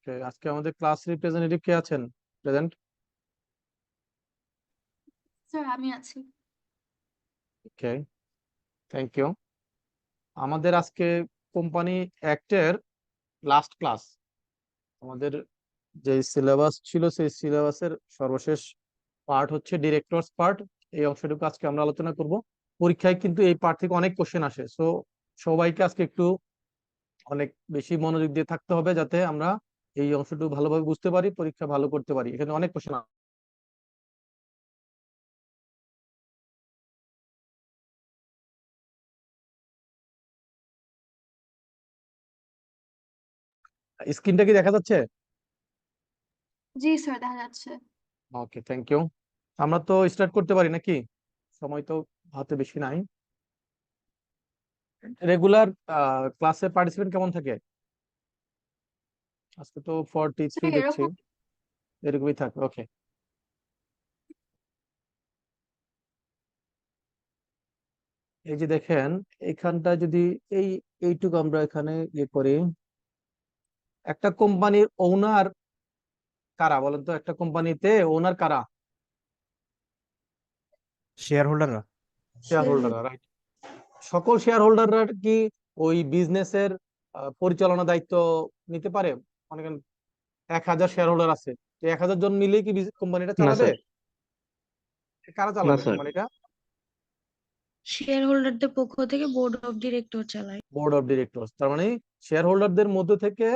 ওকে, আজকে আমাদের class representative কে আছেন? প্রেজেন্ট। স্যার আমি আছি। ওকে, থ্যাংক ইউ। আমাদের আজকে কোম্পানি অ্যাক্টের লাস্ট ক্লাস। আমাদের যে সিলেবাস ছিল সেই সিলেবাসের সর্বশেষ পার্ট হচ্ছে ডিরেক্টরস পার্ট। এই অংশটুকু আজকে আমরা আলোচনা করব। পরীক্ষায় কিন্তু এই পার্ট থেকে অনেক কোশ্চেন আসে, সো সবাইকে আজকে একটু অনেক বেশি মনোযোগ দিয়ে থাকতে হবে যাতে আমরা এই অংশটুকু ভালোভাবে বুঝতে পারি, পরীক্ষা ভালো করতে পারি। এখানে অনেক কোশ্চেন। স্ক্রিনটা কি দেখা যাচ্ছে? জি স্যার দেখা যাচ্ছে। ওকে, থ্যাংক ইউ। আমরা তো স্টার্ট করতে পারি নাকি? সময় তো হাতে বেশি নাই। রেগুলার ক্লাসে পার্টিসিপেন্ট কেমন থাকে? আজকে তো 43 স্যার দেখছি। এরকম। এরকমই থাকবে, ওকে। এই যে দেখেন, এখানটা যদি এই এইটুকু আমরা এখানে ইয়ে করি, একটা কোম্পানির ওনার কারা বলেন তো? একটা কোম্পানিতে ওনার কারা? শেয়ার হোল্ডাররা। শেয়ার হোল্ডাররা, রাইট। সকল শেয়ার হোল্ডাররা কি ওই বিজনেসের পরিচালনা দায়িত্ব নিতে পারে? মনে করেন 1,000 শেয়ার হোল্ডার আছে, তো 1,000 জন মিলেই কি কোম্পানিটা না চালাবে? স্যার। কারা না চালাবে স্যার। কোম্পানিটা? শেয়ার হোল্ডারদের পক্ষ থেকে বোর্ড অফ ডিরেক্টর চালায়। বোর্ড অফ ডিরেক্টরস, তার মানে শেয়ার হোল্ডারদের মধ্যে থেকে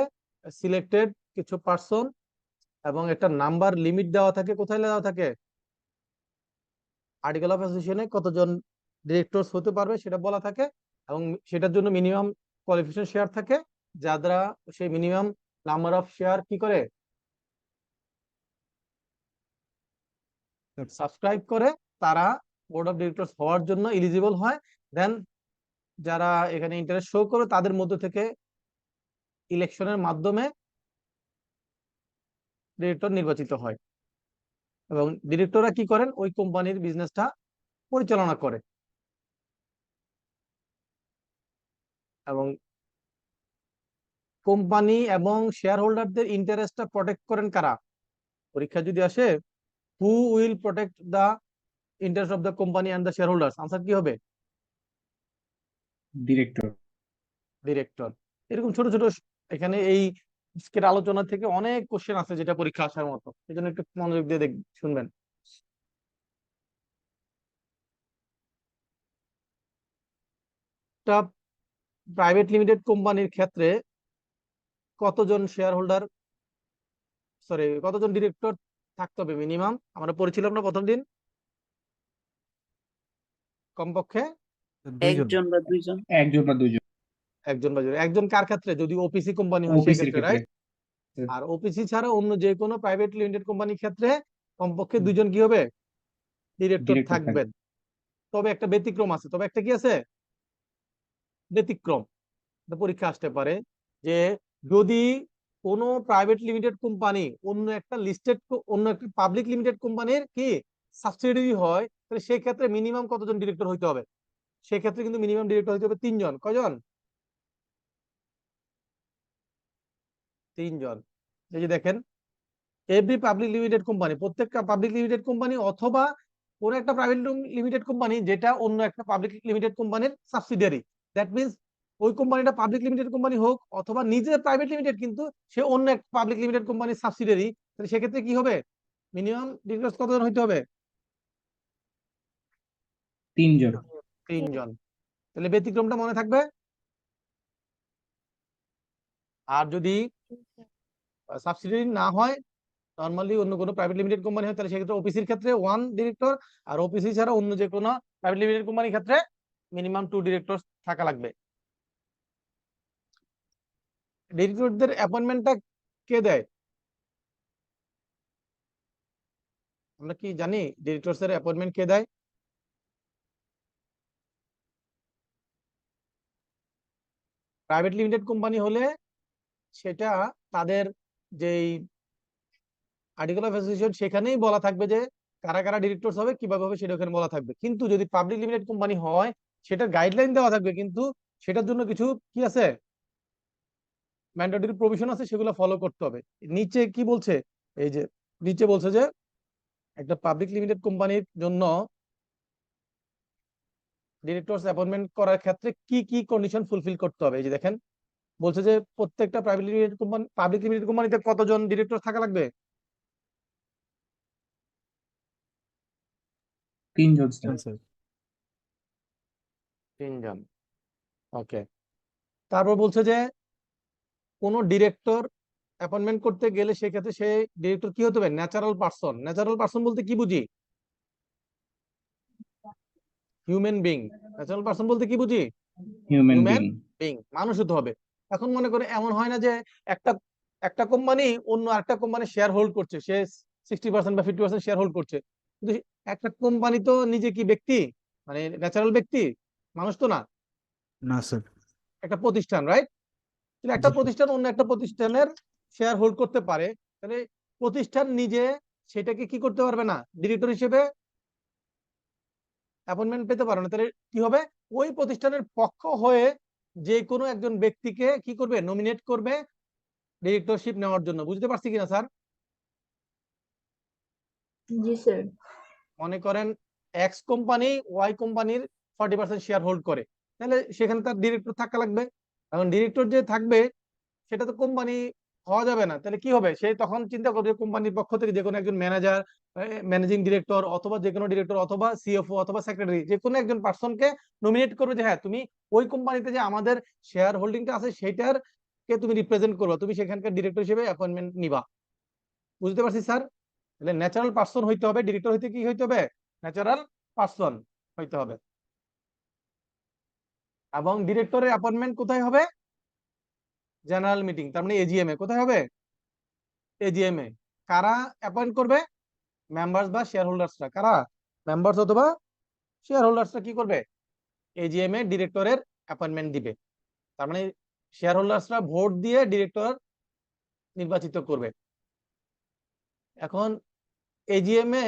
সিলেক্টেড কিছু পার্সন, এবং একটা নাম্বার লিমিট দেওয়া থাকে। কোথায় দেওয়া থাকে? আর্টিকেল অফ অ্যাসোসিয়েশনে কতজন ডিরেক্টরস হতে পারবে সেটা বলা থাকে, এবং সেটার জন্য মিনিমাম কোয়ালিফিকেশন শেয়ার থাকে, যারা সেই মিনিমাম নাম্বার অফ শেয়ার কি করে সাবস্ক্রাইব করে, তারা বোর্ড অফ ডিরেক্টরস হওয়ার জন্য এলিজিবল হয়। দেন যারা এখানে ইন্টারেস্ট শো করে তাদের মধ্যে থেকে ইলেকশনের মাধ্যমে ডিরেক্টর নির্বাচিত হয়, এবং ডিরেক্টররা কি করেন? ওই কোম্পানির বিজনেসটা পরিচালনা করে। এবং কোম্পানি এবং শেয়ার হোল্ডারদের ইন্টারেস্টটা প্রটেক্ট করেন কারা? পরীক্ষা যদি আসে, who will protect the interest of the company and the shareholders, answer কি হবে? ডিরেক্টর। ডিরেক্টর। এরকম ছোট ছোট এখানে এই আজকের আলোচনা থেকে অনেক কোশ্চেন আছে যেটা পরীক্ষা আসার মতো, এই জন্য একটু মনোযোগ দিয়ে শুনবেন। একটা প্রাইভেট লিমিটেড কোম্পানির ক্ষেত্রে কতজন শেয়ার হোল্ডার, সরি কতজন ডিরেক্টর থাকতে হবে মিনিমাম? আমরা পড়েছিলাম না প্রথম দিন? কমপক্ষে দুইজন। একজন বা দুইজন। একজন বা দুইজন। একজন বা দুজন। একজন কার ক্ষেত্রে? যদি ওপিসি কোম্পানি হয় সেই অফিসের ক্ষেত্রে, ক্ষেত্রে। রাইট। আর ওপিসি ছাড়া অন্য যে কোনো প্রাইভেট লিমিটেড কোম্পানির ক্ষেত্রে কমপক্ষে দুইজন কি হবে? ডিরেক্টর ডিরেক্টর থাকবে। থাকবেন। তবে একটা ব্যতিক্রম আছে। তবে একটা কি আছে? ব্যতিক্রম। পরীক্ষা আসতে পারে যে যদি কোনো প্রাইভেট লিমিটেড কোম্পানি অন্য একটা লিস্টেড, অন্য একটা পাবলিক লিমিটেড কোম্পানির কি সাবসিডিয়ারি হয়, তাহলে সেই ক্ষেত্রে মিনিমাম কতজন ডিরেক্টর হইতে হবে? সেই ক্ষেত্রে কিন্তু মিনিমাম ডিরেক্টর হইতে হবে 3 জন। কয়জন? 3 জন। এই যে দেখেন, এভরি পাবলিক লিমিটেড কোম্পানি, প্রত্যেকটা পাবলিক লিমিটেড কোম্পানি অথবা কোন একটা প্রাইভেট লিমিটেড কোম্পানি যেটা অন্য একটা পাবলিক লিমিটেড কোম্পানির সাবসিডিয়ারি, দ্যাট মিনস ওই কোম্পানিটা পাবলিক লিমিটেড কোম্পানি হোক অথবা নিজে প্রাইভেট লিমিটেড, কিন্তু সে অন্য একটা পাবলিক লিমিটেড কোম্পানির সাবসিডিয়ারি, তাহলে সেক্ষেত্রে কি হবে? মিনিমাম ডিরেক্টর কতজন হইতে হবে? 3 জন। 3 জন। তাহলে ব্যতিক্রমটা মনে থাকবে। আর যদি সাবসিডিয়ারি না হয়, নর্মালি অন্য কোনো প্রাইভেট লিমিটেড কোম্পানি হয়, তাহলে সেক্ষেত্রে ওপিসির ক্ষেত্রে 1 ডিরেক্টর, আর ওপিসি ছাড়া অন্য যে কোনো প্রাইভেট লিমিটেড কোম্পানির ক্ষেত্রে মিনিমাম 2 ডিরেক্টর থাকা লাগবে। ডিরেক্টরদের অ্যাপয়েন্টমেন্টটা কে দেয়? আমরা কি জানি ডিরেক্টরস এর অ্যাপয়েন্টমেন্ট কে দেয়? প্রাইভেট লিমিটেড কোম্পানি হলে সেটা তাদের যেই আর্টিকেল অফ অ্যাসোসিয়েশন সেখানেই বলা থাকবে যে কারা কারা ডিরেক্টরস হবে, কিভাবে হবে সেটা ওখানে বলা থাকবে। কিন্তু যদি পাবলিক লিমিটেড কোম্পানি হয়, সেটার গাইডলাইন দেওয়া থাকবে, কিন্তু সেটার জন্য কিছু কি আছে? ম্যান্ডেটরি প্রভিশন আছে সেগুলো ফলো করতে হবে। নিচে কি বলছে, এই যে নিচে বলছে যে একটা পাবলিক লিমিটেড কোম্পানির জন্য ডিরেক্টরস অ্যাপয়েন্টমেন্ট করার ক্ষেত্রে কি কি কন্ডিশন ফুলফিল করতে হবে। এই যে দেখেন বলছে যে প্রত্যেকটা পাবলিক লিমিটেড কোম্পানিতে কতজন ডিরেক্টর থাকা লাগবে? 3 জন স্যার। স্যার 3 জন। ওকে, তারপর বলছে যে কোন ডিরেক্টর অ্যাপয়েন্টমেন্ট করতে গেলে সেক্ষেত্রে সে ডিরেক্টর কি হতে হবে? Natural person. ন্যাচারাল পার্সন বলতে কি বুঝি? Human being. ন্যাচারাল পার্সন বলতে কি বুঝি? Human human being. বিং, মানুষ হতে হবে। এখন মনে করে এমন হয় না যে একটা একটা কোম্পানি অন্য আরেকটা কোম্পানি শেয়ার হোল্ড করছে, সে 60% বা 50% শেয়ার হোল্ড করছে, কিন্তু একটা কোম্পানি তো নিজে কি ব্যক্তি, মানে ন্যাচারাল ব্যক্তি, মানুষ তো না, না স্যার। একটা প্রতিষ্ঠান, রাইট? তাহলে একটা জি প্রতিষ্ঠান অন্য একটা প্রতিষ্ঠানের শেয়ার হোল্ড করতে পারে, তাহলে প্রতিষ্ঠান নিজে সেটাকে কি করতে পারবে না, ডিরেক্টর হিসেবে অ্যাপয়েন্টমেন্ট পেতে পারবে না। তাহলে কি হবে? ওই প্রতিষ্ঠানের পক্ষ হয়ে যে কোনো একজন ব্যক্তিকে কি করবে? নমিনেট করবে ডিরেক্টরশিপ নেওয়ার জন্য। বুঝতে পারছি কিনা স্যার? জি স্যার। মনে করেন এক্স কোম্পানি ওয়াই কোম্পানির 40% শেয়ার হোল্ড করে, তাহলে সেখানে তার ডিরেক্টর থাকা লাগবে। এখন ডিরেক্টর যে থাকবে সেটা তো কোম্পানি হওয়া যাবে না, তাহলে কি হবে? সে তখন চিন্তা করবে কোম্পানির পক্ষ থেকে যে কোনো একজন ম্যানেজার, ম্যানেজিং ডিরেক্টর অথবা যে কোনো ডিরেক্টর অথবা সিএফও অথবা সেক্রেটারি, যে কোনো একজন পার্সনকে নমিনেট করবে যে হ্যাঁ তুমি ওই কোম্পানিতে যে আমাদের শেয়ার হোল্ডিংটা আছে সেটার কে তুমি রিপ্রেজেন্ট করবে, তুমি সেখানকার ডিরেক্টর হিসেবে অ্যাপয়েন্টমেন্ট নিবা। বুঝতে পারছি স্যার? তাহলে ন্যাচারাল পার্সন হইতে হবে, ডিরেক্টর হইতে কি হইতে হবে? ন্যাচারাল পার্সন হইতে হবে। এবং ডিরেক্টরের অ্যাপয়েন্টমেন্ট কোথায় হবে? জেনারেল মিটিং, তার মানে এজিএম এ। কোথায় হবে? এজিএম এ। কারা অ্যাপয়েন্ট করবে? মেম্বার্স বা শেয়ার হোল্ডার্সরা। কারা? মেম্বার্স অথবা শেয়ার হোল্ডার্সরা কি করবে? এজিএম এ ডিরেক্টরের অ্যাপয়েন্টমেন্ট দিবে। তার মানে শেয়ার হোল্ডার্সরা ভোট দিয়ে ডিরেক্টর নির্বাচিত করবে। এখন এজিএম এ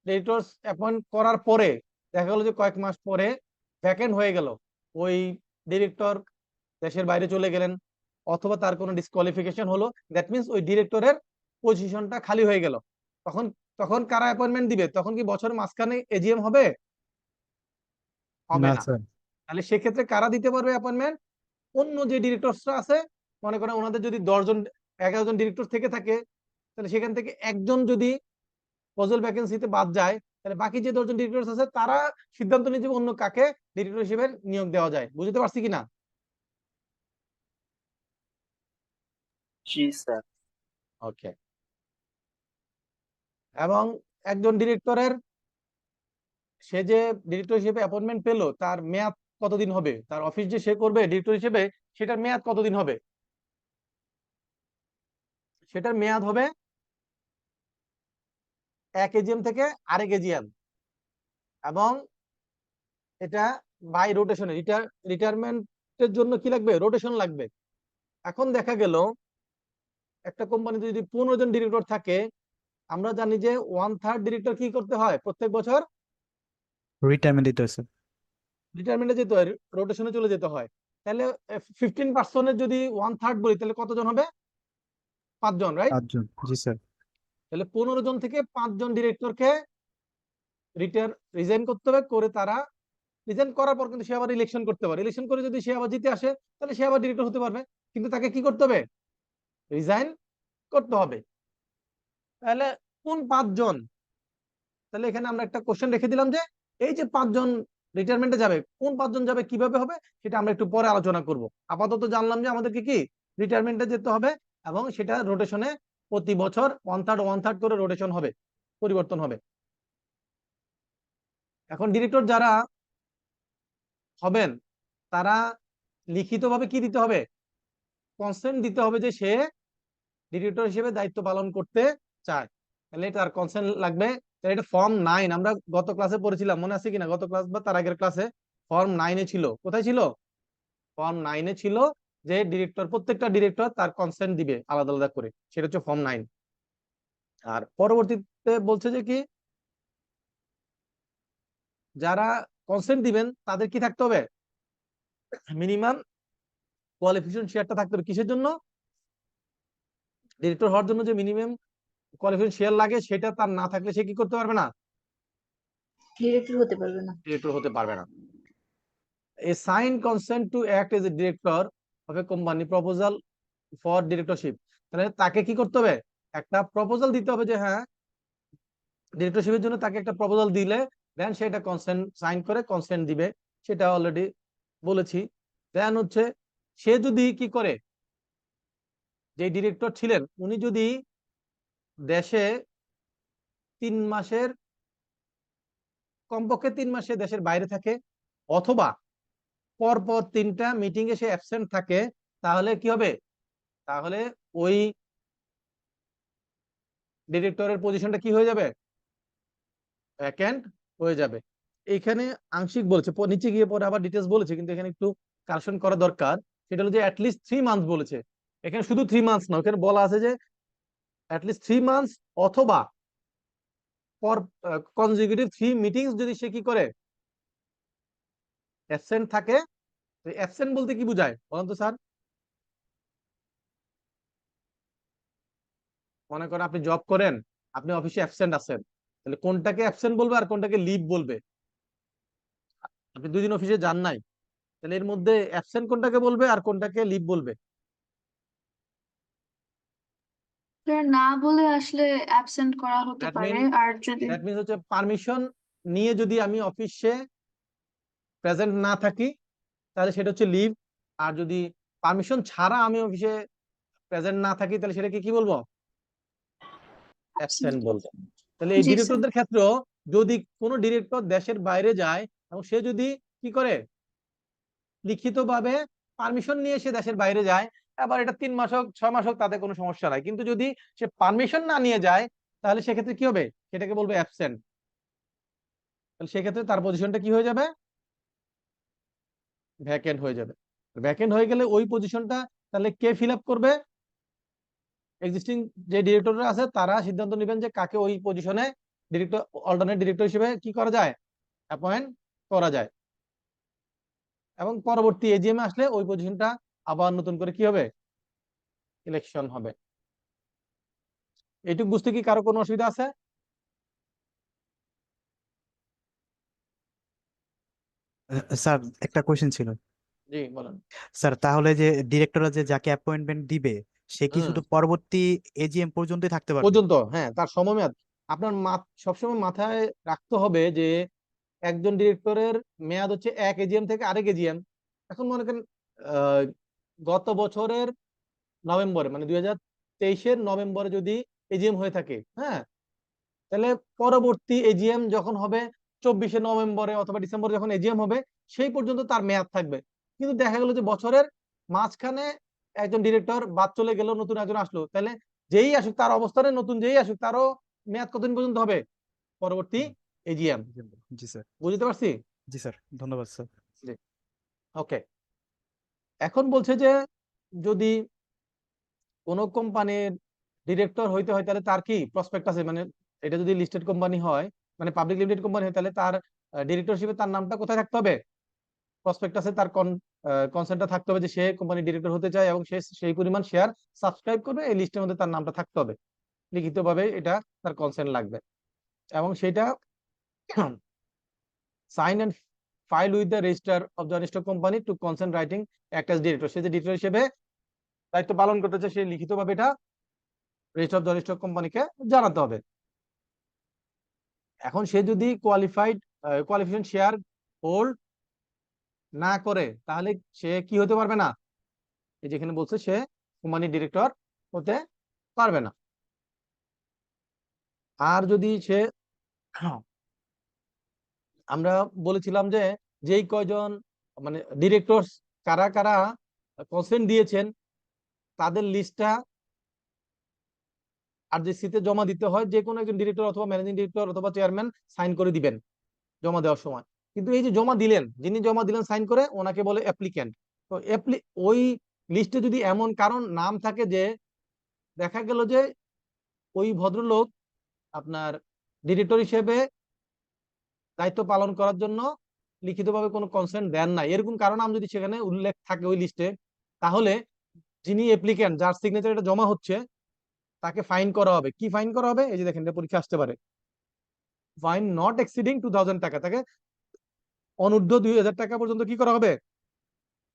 ডিরেক্টরস অ্যাপয়েন্ট করার পরে দেখা গেল যে কয়েক মাস পরে ভ্যাকেন্ট হয়ে গেল, ওই ডিরেক্টর দেশের বাইরে চলে গেলেন অথবা তার কোনো ডিসকোয়ালিফিকেশন হলো, দ্যাট মিন্স ওই ডিরেক্টরের পজিশনটা খালি হয়ে গেল। তখন তখন কারা অ্যাপয়েন্টমেন্ট দিবে? তখন কি বছরের মাঝখানে এজিএম হবে? হবে না না। স্যার। তাহলে সেক্ষেত্রে কারা দিতে পারবে অ্যাপয়েন্টমেন্ট? অন্য যে ডিরেক্টরসরা আছে, মনে করেন ওনাদের যদি 10 জন 11 জন ডিরেক্টর থেকে থাকে, তাহলে সেখান থেকে একজন যদি পজল ভ্যাকেন্সিতে বাদ যায়, তাহলে বাকি যে 10 জন ডিরেক্টর আছে তারা সিদ্ধান্ত নিয়ে যাবে অন্য কাকে ডিরেক্টর হিসেবে নিয়োগ দেওয়া যায়। বুঝতে পারছি কিনা? জি স্যার। ওকে। এবং একজন ডিরেক্টরের, সে যে ডিরেক্টর হিসেবে অ্যাপয়েন্টমেন্ট পেলো, তার মেয়াদ কতদিন হবে? তার অফিস যে সে করবে ডিরেক্টর হিসেবে, সেটার মেয়াদ কতদিন হবে? সেটার মেয়াদ হবে এক এজিএম থেকে আরেক এজিএম, এবং এটা বাই রোটেশনে, রিটায়ারমেন্টের জন্য কি লাগবে? রোটেশন লাগবে। এখন দেখা গেল একটা কোম্পানিতে যদি 15 জন ডিরেক্টর থাকে, আমরা জানি যে 1/3 ডিরেক্টর কি করতে হয় প্রত্যেক বছর? রিটায়ারমেন্ট দিতে হয় স্যার। রিটায়ারমেন্টে যেতে হয়, রোটেশনে চলে যেতে হয়। তাহলে 15% যদি 1/3 বলি, তাহলে কতজন হবে? 5 জন, রাইট? 5 জন। জি স্যার। তাহলে 15 জন থেকে 5 জন ডিরেক্টরকে রিজাইন করতে হবে, করে তারা রিজাইন করার পর কিন্তু সে আবার ইলেকশন করতে পারে। ইলেকশন করে যদি সে আবার জিতে আসে, তাহলে সে আবার ডিরেক্টর হতে পারবে, কিন্তু তাকে কি করতে হবে? রিজাইন করতে হবে। তাহলে কোন 5 জন? তাহলে এখানে আমরা একটা কোশ্চেন রেখে দিলাম যে এই যে 5 জন রিটায়ারমেন্টে যাবে, কোন 5 জন যাবে, কিভাবে হবে, সেটা আমরা একটু পরে আলোচনা করব। আপাতত জানলাম যে আমাদেরকে কি রিটায়ারমেন্টে যেতে হবে, এবং সেটা রোটেশনে প্রতি বছর 1/3 করে রোটেশন হবে, পরিবর্তন হবে। এখন ডিরেক্টর যারা হবেন তারা লিখিতভাবে কি দিতে হবে? কনসেন্ট দিতে হবে যে সে ডিরেক্টর হিসেবে দায়িত্ব পালন করতে চায়, তাহলে তার কনসেন্ট লাগবে। তাহলে এটা ফর্ম 9, আমরা গত ক্লাসে পড়েছিলাম, মনে আছে কিনা? গত ক্লাস বা তার আগের ক্লাসে ফর্ম 9-এ ছিল। কোথায় ছিল? ফর্ম 9-এ ছিল যে ডিরেক্টর, প্রত্যেকটা ডিরেক্টর তার কনসেন্ট দিবে আলাদা আলাদা করে, সেটা হচ্ছে ফর্ম 9। আর পরবর্তীতে বলছে যে কি, যারা কনসেন্ট দিবেন তাদের কি থাকতে হবে? মিনিমাম কোয়ালিফিকেশন শেয়ারটা থাকতে হবে কিসের জন্য? ডিরেক্টর হওয়ার জন্য যে মিনিমাম কোয়ালিফিকেশন শেয়ার লাগে সেটা তার না থাকলে সে কি করতে পারবে না? ডিরেক্টর হতে পারবে না। ডিরেক্টর হতে পারবে না। A sign consent to act as a director of a company proposal for directorship, তাহলে তাকে কি করতে হবে? একটা প্রপোজাল দিতে হবে যে হ্যাঁ ডিরেক্টরশিপের জন্য তাকে একটা প্রপোজাল দিলে দেন সেটা কনসেন্ট সাইন করে কনসেন্ট দিবে, সেটা অলরেডি বলেছি। দেন হচ্ছে সে যদি কি করে, যে ডিরেক্টর ছিলেন উনি যদি দেশে 3 মাসের কমপক্ষে 3 মাসে দেশের বাইরে থাকে অথবা পরপর 3টা মিটিং এ সে অ্যাবসেন্ট থাকে, তাহলে কি হবে? তাহলে ওই ডিরেক্টরের পজিশনটা কি হয়ে যাবে? ভ্যাকেন্ট হয়ে যাবে। এখানে আংশিক বলেছে, নিচে গিয়ে পরে আবার ডিটেলস বলেছে, কিন্তু এখানে একটু কারেকশন করা দরকার। সেটা হলো যে অ্যাটলিস্ট 3 মান্থ বলেছে, এখানে শুধু 3 মান্থ না, এখানে বলা আছে যে অ্যাটলিস্ট 3 মান্থ অথবা পর কনজিকিউটিভ 3 মিটিংস যদি সে কি করে অ্যাবসেন্ট থাকে। অ্যাবসেন্ট বলতে কি বোঝায় বলেন তো স্যার? মনে করেন আপনি জব করেন, আপনি অফিসে অ্যাবসেন্ট আছেন, তাহলে কোনটাকে অ্যাবসেন্ট বলবে আর কোনটাকে লিভ বলবে? আপনি 2 দিন অফিসে যান নাই, তাহলে এর মধ্যে অ্যাবসেন্ট কোনটাকে বলবে আর কোনটাকে লিভ বলবে? স্যার না বলে আসলে অ্যাবসেন্ট করা হতে দ্যাট পারে, মিন আর যদি দ্যাট মিনস হচ্ছে পারমিশন নিয়ে যদি আমি অফিসে প্রেজেন্ট না থাকি তাহলে সেটা হচ্ছে লিভ, আর যদি পারমিশন ছাড়া আমি অফিসে প্রেজেন্ট না থাকি তাহলে সেটাকে কি বলবো? অ্যাবসেন্ট বলবো। তাহলে এই জি স্যার। ডিরেক্টরদের ক্ষেত্রেও যদি কোনো ডিরেক্টর দেশের বাইরে যায় এবং সে যদি কি করে লিখিতভাবে পারমিশন নিয়ে সে দেশের বাইরে যায়, আবার এটা 3 মাস হোক 6 মাস হোক তাতে কোনো সমস্যা নাই, কিন্তু যদি সে পারমিশন না নিয়ে যায় তাহলে সেক্ষেত্রে কি হবে? সেটাকে বলবে অ্যাবসেন্ট। তাহলে সেক্ষেত্রে তার পজিশনটা কি হয়ে যাবে? ভ্যাকেন্ট হয়ে যাবে। ভ্যাকেন্ট হয়ে গেলে ওই পজিশনটা তাহলে কে ফিল আপ করবে? এক্সিস্টিং যে ডিরেক্টররা আছে তারা সিদ্ধান্ত নেবেন যে কাকে ওই পজিশনে ডিরেক্টর অল্টারনেট ডিরেক্টর হিসেবে কি করা যায়? অ্যাপয়েন্ট করা যায়। এবং পরবর্তী এজিএম আসলে ওই পজিশনটা আবার নতুন করে কি হবে? ইলেকশন হবে। এইটুকু বুঝতে কি কারো কোনো অসুবিধা আছে? স্যার একটা কোয়েশ্চেন ছিল। জি বলেন। স্যার তাহলে যে ডিরেক্টররা যে যাকে অ্যাপয়েন্টমেন্ট দিবে সে কি হুম শুধু পরবর্তী এজিএম পর্যন্তই থাকতে পারবে? পর্যন্ত, হ্যাঁ তার সময়মেয়াদ আপনার সবসময় মাথায় রাখতে হবে যে একজন ডিরেক্টরের মেয়াদ হচ্ছে এক এজিএম থেকে আরেক এজিএম। এখন মনে করেন আহ, গত বছরের নভেম্বরে মানে 2023-এর নভেম্বরে যদি এজিএম হয়ে থাকে, হ্যাঁ, তাহলে পরবর্তী এজিএম যখন হবে 24শে নভেম্বরে অথবা ডিসেম্বরে যখন এজিএম হবে সেই পর্যন্ত তার মেয়াদ থাকবে। কিন্তু দেখা গেল যে বছরের মাঝখানে একজন ডিরেক্টর বাদ চলে গেল, নতুন একজন আসলো, তাহলে যেই আসুক তার অবস্থানে নতুন যেই আসুক তারও মেয়াদ কতদিন পর্যন্ত হবে? পরবর্তী এজিএম। জি স্যার। বুঝতে পারছি? জি স্যার, ধন্যবাদ স্যার। জি ওকে। এখন বলছে যে যদি কোনো কোম্পানির ডিরেক্টর হইতে হয় তাহলে তার কি প্রসপেক্ট আছে, মানে এটা যদি লিস্টেড কোম্পানি হয় মানে পাবলিক লিমিটেড কোম্পানি হয় তাহলে তার ডিরেক্টরশিপে তার নামটা কোথায় থাকতে হবে? প্রসপেক্টাসে তার কনসেন্টটা থাকতে হবে যে সে কোম্পানির ডিরেক্টর হতে চায় এবং সে সেই পরিমাণ শেয়ার সাবস্ক্রাইব করবে, এই লিস্টের মধ্যে তার নামটা থাকতে হবে, লিখিতভাবে এটা তার কনসেন্ট লাগবে। এবং সেটা sign and file with the register of joint stock company to consent writing act as director. সে যে ডিরেক্টর হিসেবে দায়িত্ব পালন করতে চায় সে লিখিতভাবে এটা রেজিস্টার অফ জয়েন্ট স্টক কোম্পানিকে জানাতে হবে। এখন সে যদি কোয়ালিফিকেশন শেয়ার হোল্ড না করে তাহলে সে কি হতে পারবে না? এই যেখানে বলছে সে কোম্পানির ডিরেক্টর হতে পারবে না। আর যদি সে আমরা বলেছিলাম যে যেই কয়জন মানে ডিরেক্টর কারা কারা কনসেন্ট দিয়েছেন তাদের লিস্টটা আরজিসিতে জমা দিতে হয়, যে কোনো একজন ডিরেক্টর অথবা ম্যানেজিং ডিরেক্টর অথবা চেয়ারম্যান সাইন করে দিবেন জমা দেওয়ার সময়। কিন্তু এই যে জমা দিলেন, যিনি জমা দিলেন সাইন করে ওনাকে বলে অ্যাপ্লিক্যান্ট। তো ওই লিস্টে যদি এমন কারণ নাম থাকে যে দেখা গেল যে ওই ভদ্রলোক আপনার ডিরেক্টর হিসেবে দায়িত্ব পালন করার জন্য লিখিতভাবে কোনো কনসেন্ট দেন নাই, এরকম কারণ নাম যদি সেখানে উল্লেখ থাকে ওই লিস্টে, তাহলে যিনি অ্যাপ্লিক্যান্ট, যার সিগনেচার এটা জমা হচ্ছে, তাকে ফাইন করা হবে। কি ফাইন করা হবে? এই যে দেখেন, এটা পরীক্ষা আসতে পারে। ফাইন নট এক্সিডিং 2000 টাকা, তাকে অনূর্ধ্ব 2000 টাকা পর্যন্ত কি করা হবে?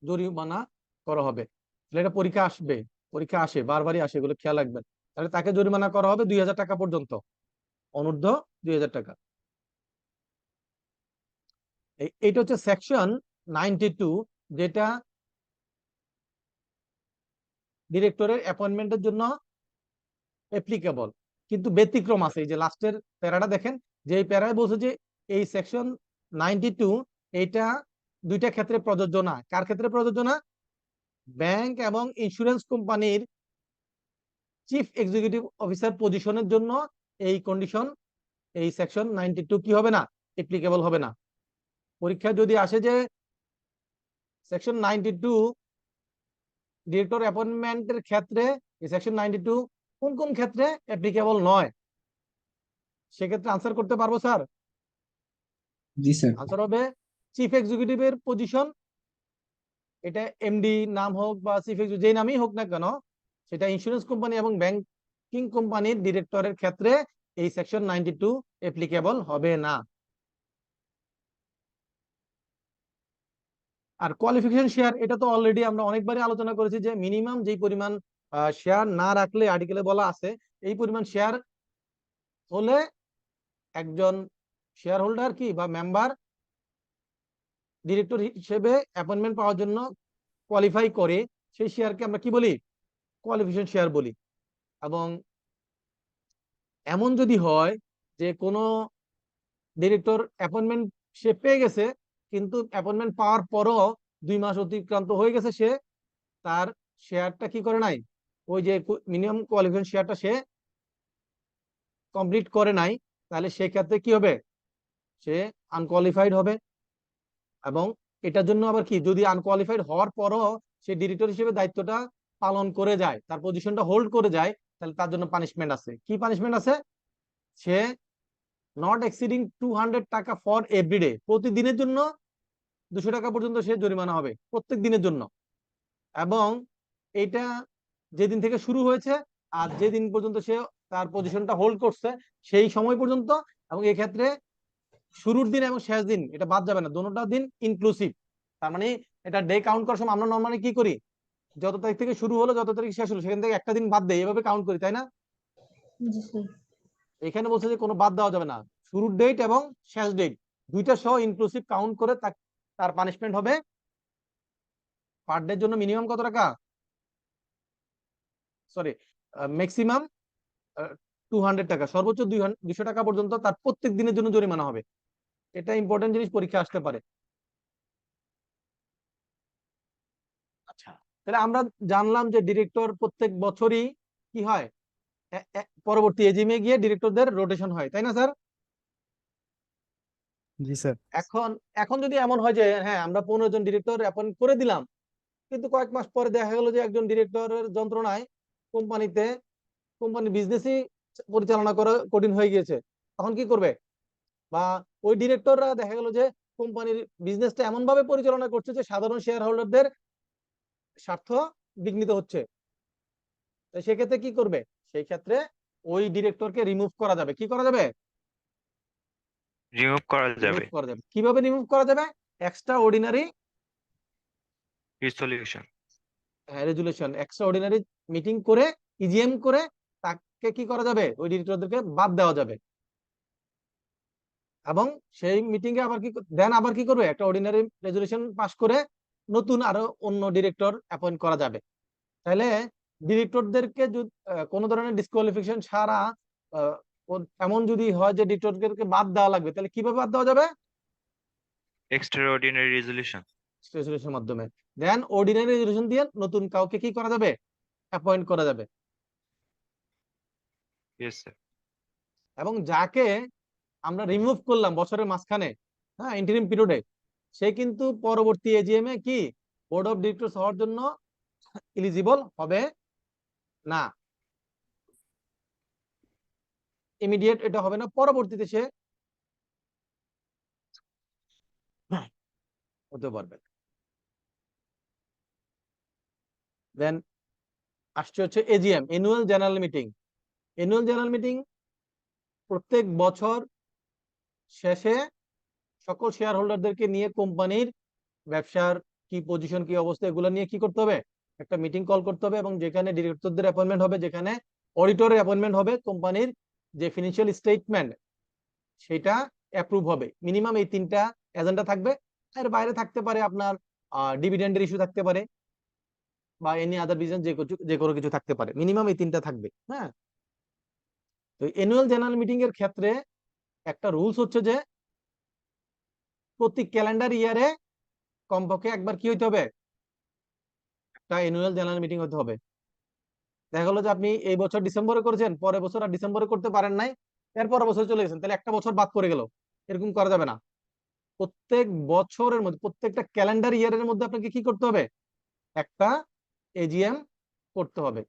জরিমানা করা হবে। তাহলে এটা পরীক্ষা আসবে, পরীক্ষা আসে, বারবারই আসে, এগুলো খেয়াল রাখবেন। তাহলে তাকে জরিমানা করা হবে 2000 টাকা পর্যন্ত, অনূর্ধ্ব 2000 টাকা। এইটা হচ্ছে সেকশন 92, যেটা ডিরেক্টরের অ্যাপয়েন্টমেন্টের জন্য অ্যাপ্লিকেবল। কিন্তু ব্যতিক্রম আছে। এই যে লাস্টের প্যারাটা দেখেন, যে এই প্যারায় বলছে যে এই সেকশন 92 এইটা দুইটা ক্ষেত্রে প্রযোজ্য না। কার ক্ষেত্রে প্রযোজ্য না? ব্যাংক এবং ইন্স্যুরেন্স কোম্পানির চিফ এক্সিকিউটিভ অফিসার পজিশনের জন্য এই কন্ডিশন, এই সেকশন 92 কি হবে না? অ্যাপ্লিকেবল হবে না। পরীক্ষায় যদি আসে যে সেকশন 92 ডিরেক্টর অ্যাপয়েন্টমেন্টের ক্ষেত্রে এই সেকশন 92 কোন কোন ক্ষেত্রে অ্যাপ্লিকেবল নয়, সেক্ষেত্রে আনসার করতে পারবো স্যার? জি স্যার। আনসার হবে চিফ এক্সিকিউটিভের পজিশন, এটা এমডি নাম হোক বা চিফ এক্সিকিউটিভ যেই নামই হোক না কেন, সেটা ইন্স্যুরেন্স কোম্পানি এবং ব্যাংকিং কোম্পানির ডিরেক্টরের ক্ষেত্রে এই সেকশন 92 অ্যাপ্লিকেবল হবে না। আর কোয়ালিফিকেশন শেয়ার, এটা তো অলরেডি আমরা অনেকবারই আলোচনা করেছি যে মিনিমাম যেই পরিমাণ শেয়ার না রাখলে, আর্টিকেলে বলা আছে এই পরিমাণ শেয়ার হলে একজন শেয়ার হোল্ডার কি বা মেম্বার ডিরেক্টর হিসেবে অ্যাপয়েন্টমেন্ট পাওয়ার জন্য কোয়ালিফাই করে, সেই শেয়ারকে আমরা কি বলি? কোয়ালিফিকেশন শেয়ার বলি। এবং এমন যদি হয় যে কোনো ডিরেক্টর অ্যাপয়েন্টমেন্ট সে পেয়ে গেছে, কিন্তু অ্যাপয়েন্টমেন্ট পাওয়ার পরও 2 মাস অতিক্রান্ত হয়ে গেছে, সে তার শেয়ারটা কি করে নাই, ওই যে মিনিমাম কোয়ালিফিকেশন শেয়ারটা সে কমপ্লিট করে নাই, তাহলে সেক্ষেত্রে কি হবে? সে আনকোয়ালিফাইড হবে। এবং এটার জন্য আবার কি, যদি আনকোয়ালিফাইড হওয়ার পরও সে ডিরেক্টর হিসেবে দায়িত্বটা পালন করে যায়, তার পজিশনটা হোল্ড করে যায়, তাহলে তার জন্য পানিশমেন্ট আছে। কি পানিশমেন্ট আছে? সে নট এক্সিডিং 200 টাকা ফর এভরিডে, প্রতিদিনের জন্য 200 টাকা পর্যন্ত সে জরিমানা হবে, প্রত্যেক দিনের জন্য। এবং এটা যেদিন থেকে শুরু হয়েছে আর যেদিন পর্যন্ত সে তার পজিশনটা হোল্ড করছে সেই সময় পর্যন্ত। এবং এক্ষেত্রে শুরুর দিন এবং শেষ দিন এটা বাদ যাবে না, দোনোটা দিন ইনক্লুসিভ। তার মানে এটা ডে কাউন্ট করার সময় আমরা নর্মালি কি করি, যত তারিখ থেকে শুরু হলো যত তারিখ শেষ হলো সেখান থেকে একটা দিন বাদ দেয়, এভাবে কাউন্ট করি, তাই না? জি স্যার। এখানে বলছে যে কোনো বাদ দেওয়া যাবে না, শুরুর ডেট এবং শেষ ডেট দুইটা সহ ইনক্লুসিভ কাউন্ট করে তার পানিশমেন্ট হবে পার ডে জন্য মিনিমাম কত টাকা, সরি ম্যাক্সিমাম 200 টাকা, সর্বোচ্চ 200 টাকা পর্যন্ত তার প্রত্যেক দিনের জন্য জরিমানা হবে। এটা ইম্পর্টেন্ট জিনিস, পরীক্ষা আসতে পারে। আচ্ছা, তাহলে আমরা জানলাম যে ডিরেক্টর প্রত্যেক বছরই কি হয়, পরবর্তী এজিএমে গিয়ে ডিরেক্টরদের রোটেশন হয়, তাই না স্যার? জি স্যার। এখন এখন যদি এমন হয় যে হ্যাঁ আমরা 15 জন ডিরেক্টর অ্যাপয়েন্ট করে দিলাম, কিন্তু কয়েক মাস পরে দেখা গেল যে একজন ডিরেক্টরের যন্ত্রণায় কোম্পানিতে কোম্পানি বিজনেসই পরিচালনা করা কঠিন হয়ে গিয়েছে, তখন কি করবে? বা ওই ডিরেক্টররা দেখা গেল যে কোম্পানির বিজনেসটা এমন ভাবে পরিচালনা করছে যে সাধারণ শেয়ার হোল্ডারদের স্বার্থ বিঘ্নিত হচ্ছে, সেক্ষেত্রে কি করবে? সেই ক্ষেত্রে ওই ডিরেক্টরকে রিমুভ করা যাবে। কি করা যাবে? রিমুভ করা রিমুভ যাবে। করা যাবে। কিভাবে রিমুভ করা যাবে? Extra ordinary resolution. Resolution, extra ordinary meeting করে, ইজিএম করে তাকে কি করা যাবে? ওই ডিরেক্টরদেরকে বাদ দেওয়া যাবে। এবং সেই মিটিং এ আবার কি দেন আবার কি করবে? একটা অর্ডিনারি রেজুলেশন পাস করে নতুন আরো অন্য ডিরেক্টর অ্যাপয়েন্ট করা যাবে। তাহলে ডিরেক্টরদেরকে কোনো ধরনের ডিসকোয়ালিফিকেশন ছাড়া এমন যদি হয় যে ডিরেক্টরদেরকে বাদ দেওয়া লাগবে, তাহলে কিভাবে বাদ দেওয়া যাবে? Extra ordinary resolution. রেজুলেশনের মাধ্যমে। দেন অর্ডিনারি রেজুলেশন দিয়ে নতুন কাউকে কি করা যাবে? অ্যাপয়েন্ট করা যাবে। Yes sir. এবং যাকে আমরা রিমুভ করলাম বছরের মাঝখানে, হ্যাঁ ইন্টারিম পিরিয়ডে, সে কিন্তু পরবর্তী এজিএম এ কি বোর্ড অফ ডিরেক্টরস হওয়ার জন্য এলিজিবল হবে না। ইমিডিয়েট এটা হবে না, পরবর্তীতে সে হতে পারবে। দেন আসছে হচ্ছে AGM, annual general meeting. Annual general meeting প্রত্যেক বছর শেষে সকল শেয়ার হোল্ডারদেরকে নিয়ে কোম্পানির ব্যবসার কি পজিশন, কি অবস্থা, এগুলো নিয়ে কি করতে হবে, একটা মিটিং কল করতে হবে, এবং যেখানে ডিরেক্টরদের অ্যাপয়েন্টমেন্ট হবে, যেখানে অডিটরের অ্যাপয়েন্টমেন্ট হবে, কোম্পানির যে ফিনান্সিয়াল স্টেটমেন্ট সেটা অ্যাপ্রুভ হবে। মিনিমাম এই 3টা এজেন্ডা থাকবে। এর বাইরে থাকতে পারে আপনার ডিভিডেন্ডের ইস্যু থাকতে পারে, বা এনি আদার বিজনেস যে কোনো কিছু থাকতে পারে। মিনিমাম এই 3টা থাকবে। হ্যাঁ, তো অ্যানুয়াল জেনারেল মিটিং এর ক্ষেত্রে একটা রুলস হচ্ছে যে প্রতি ক্যালেন্ডার ইয়ারে কমপক্ষে একবার কি হইতে হবে, একটা অ্যানুয়াল জেনারেল মিটিং হতে হবে। দেখা গেলো যে আপনি এই বছর ডিসেম্বরে করেছেন, পরের বছর আর ডিসেম্বরে করতে পারেন নাই, এরপর বছর চলে গেছেন, তাহলে একটা বছর বাদ পড়ে গেল। এরকম করা যাবে না। প্রত্যেক বছরের মধ্যে, প্রত্যেকটা ক্যালেন্ডার ইয়ারের মধ্যে আপনাকে কি করতে হবে, একটা এজিএম করতে হবে।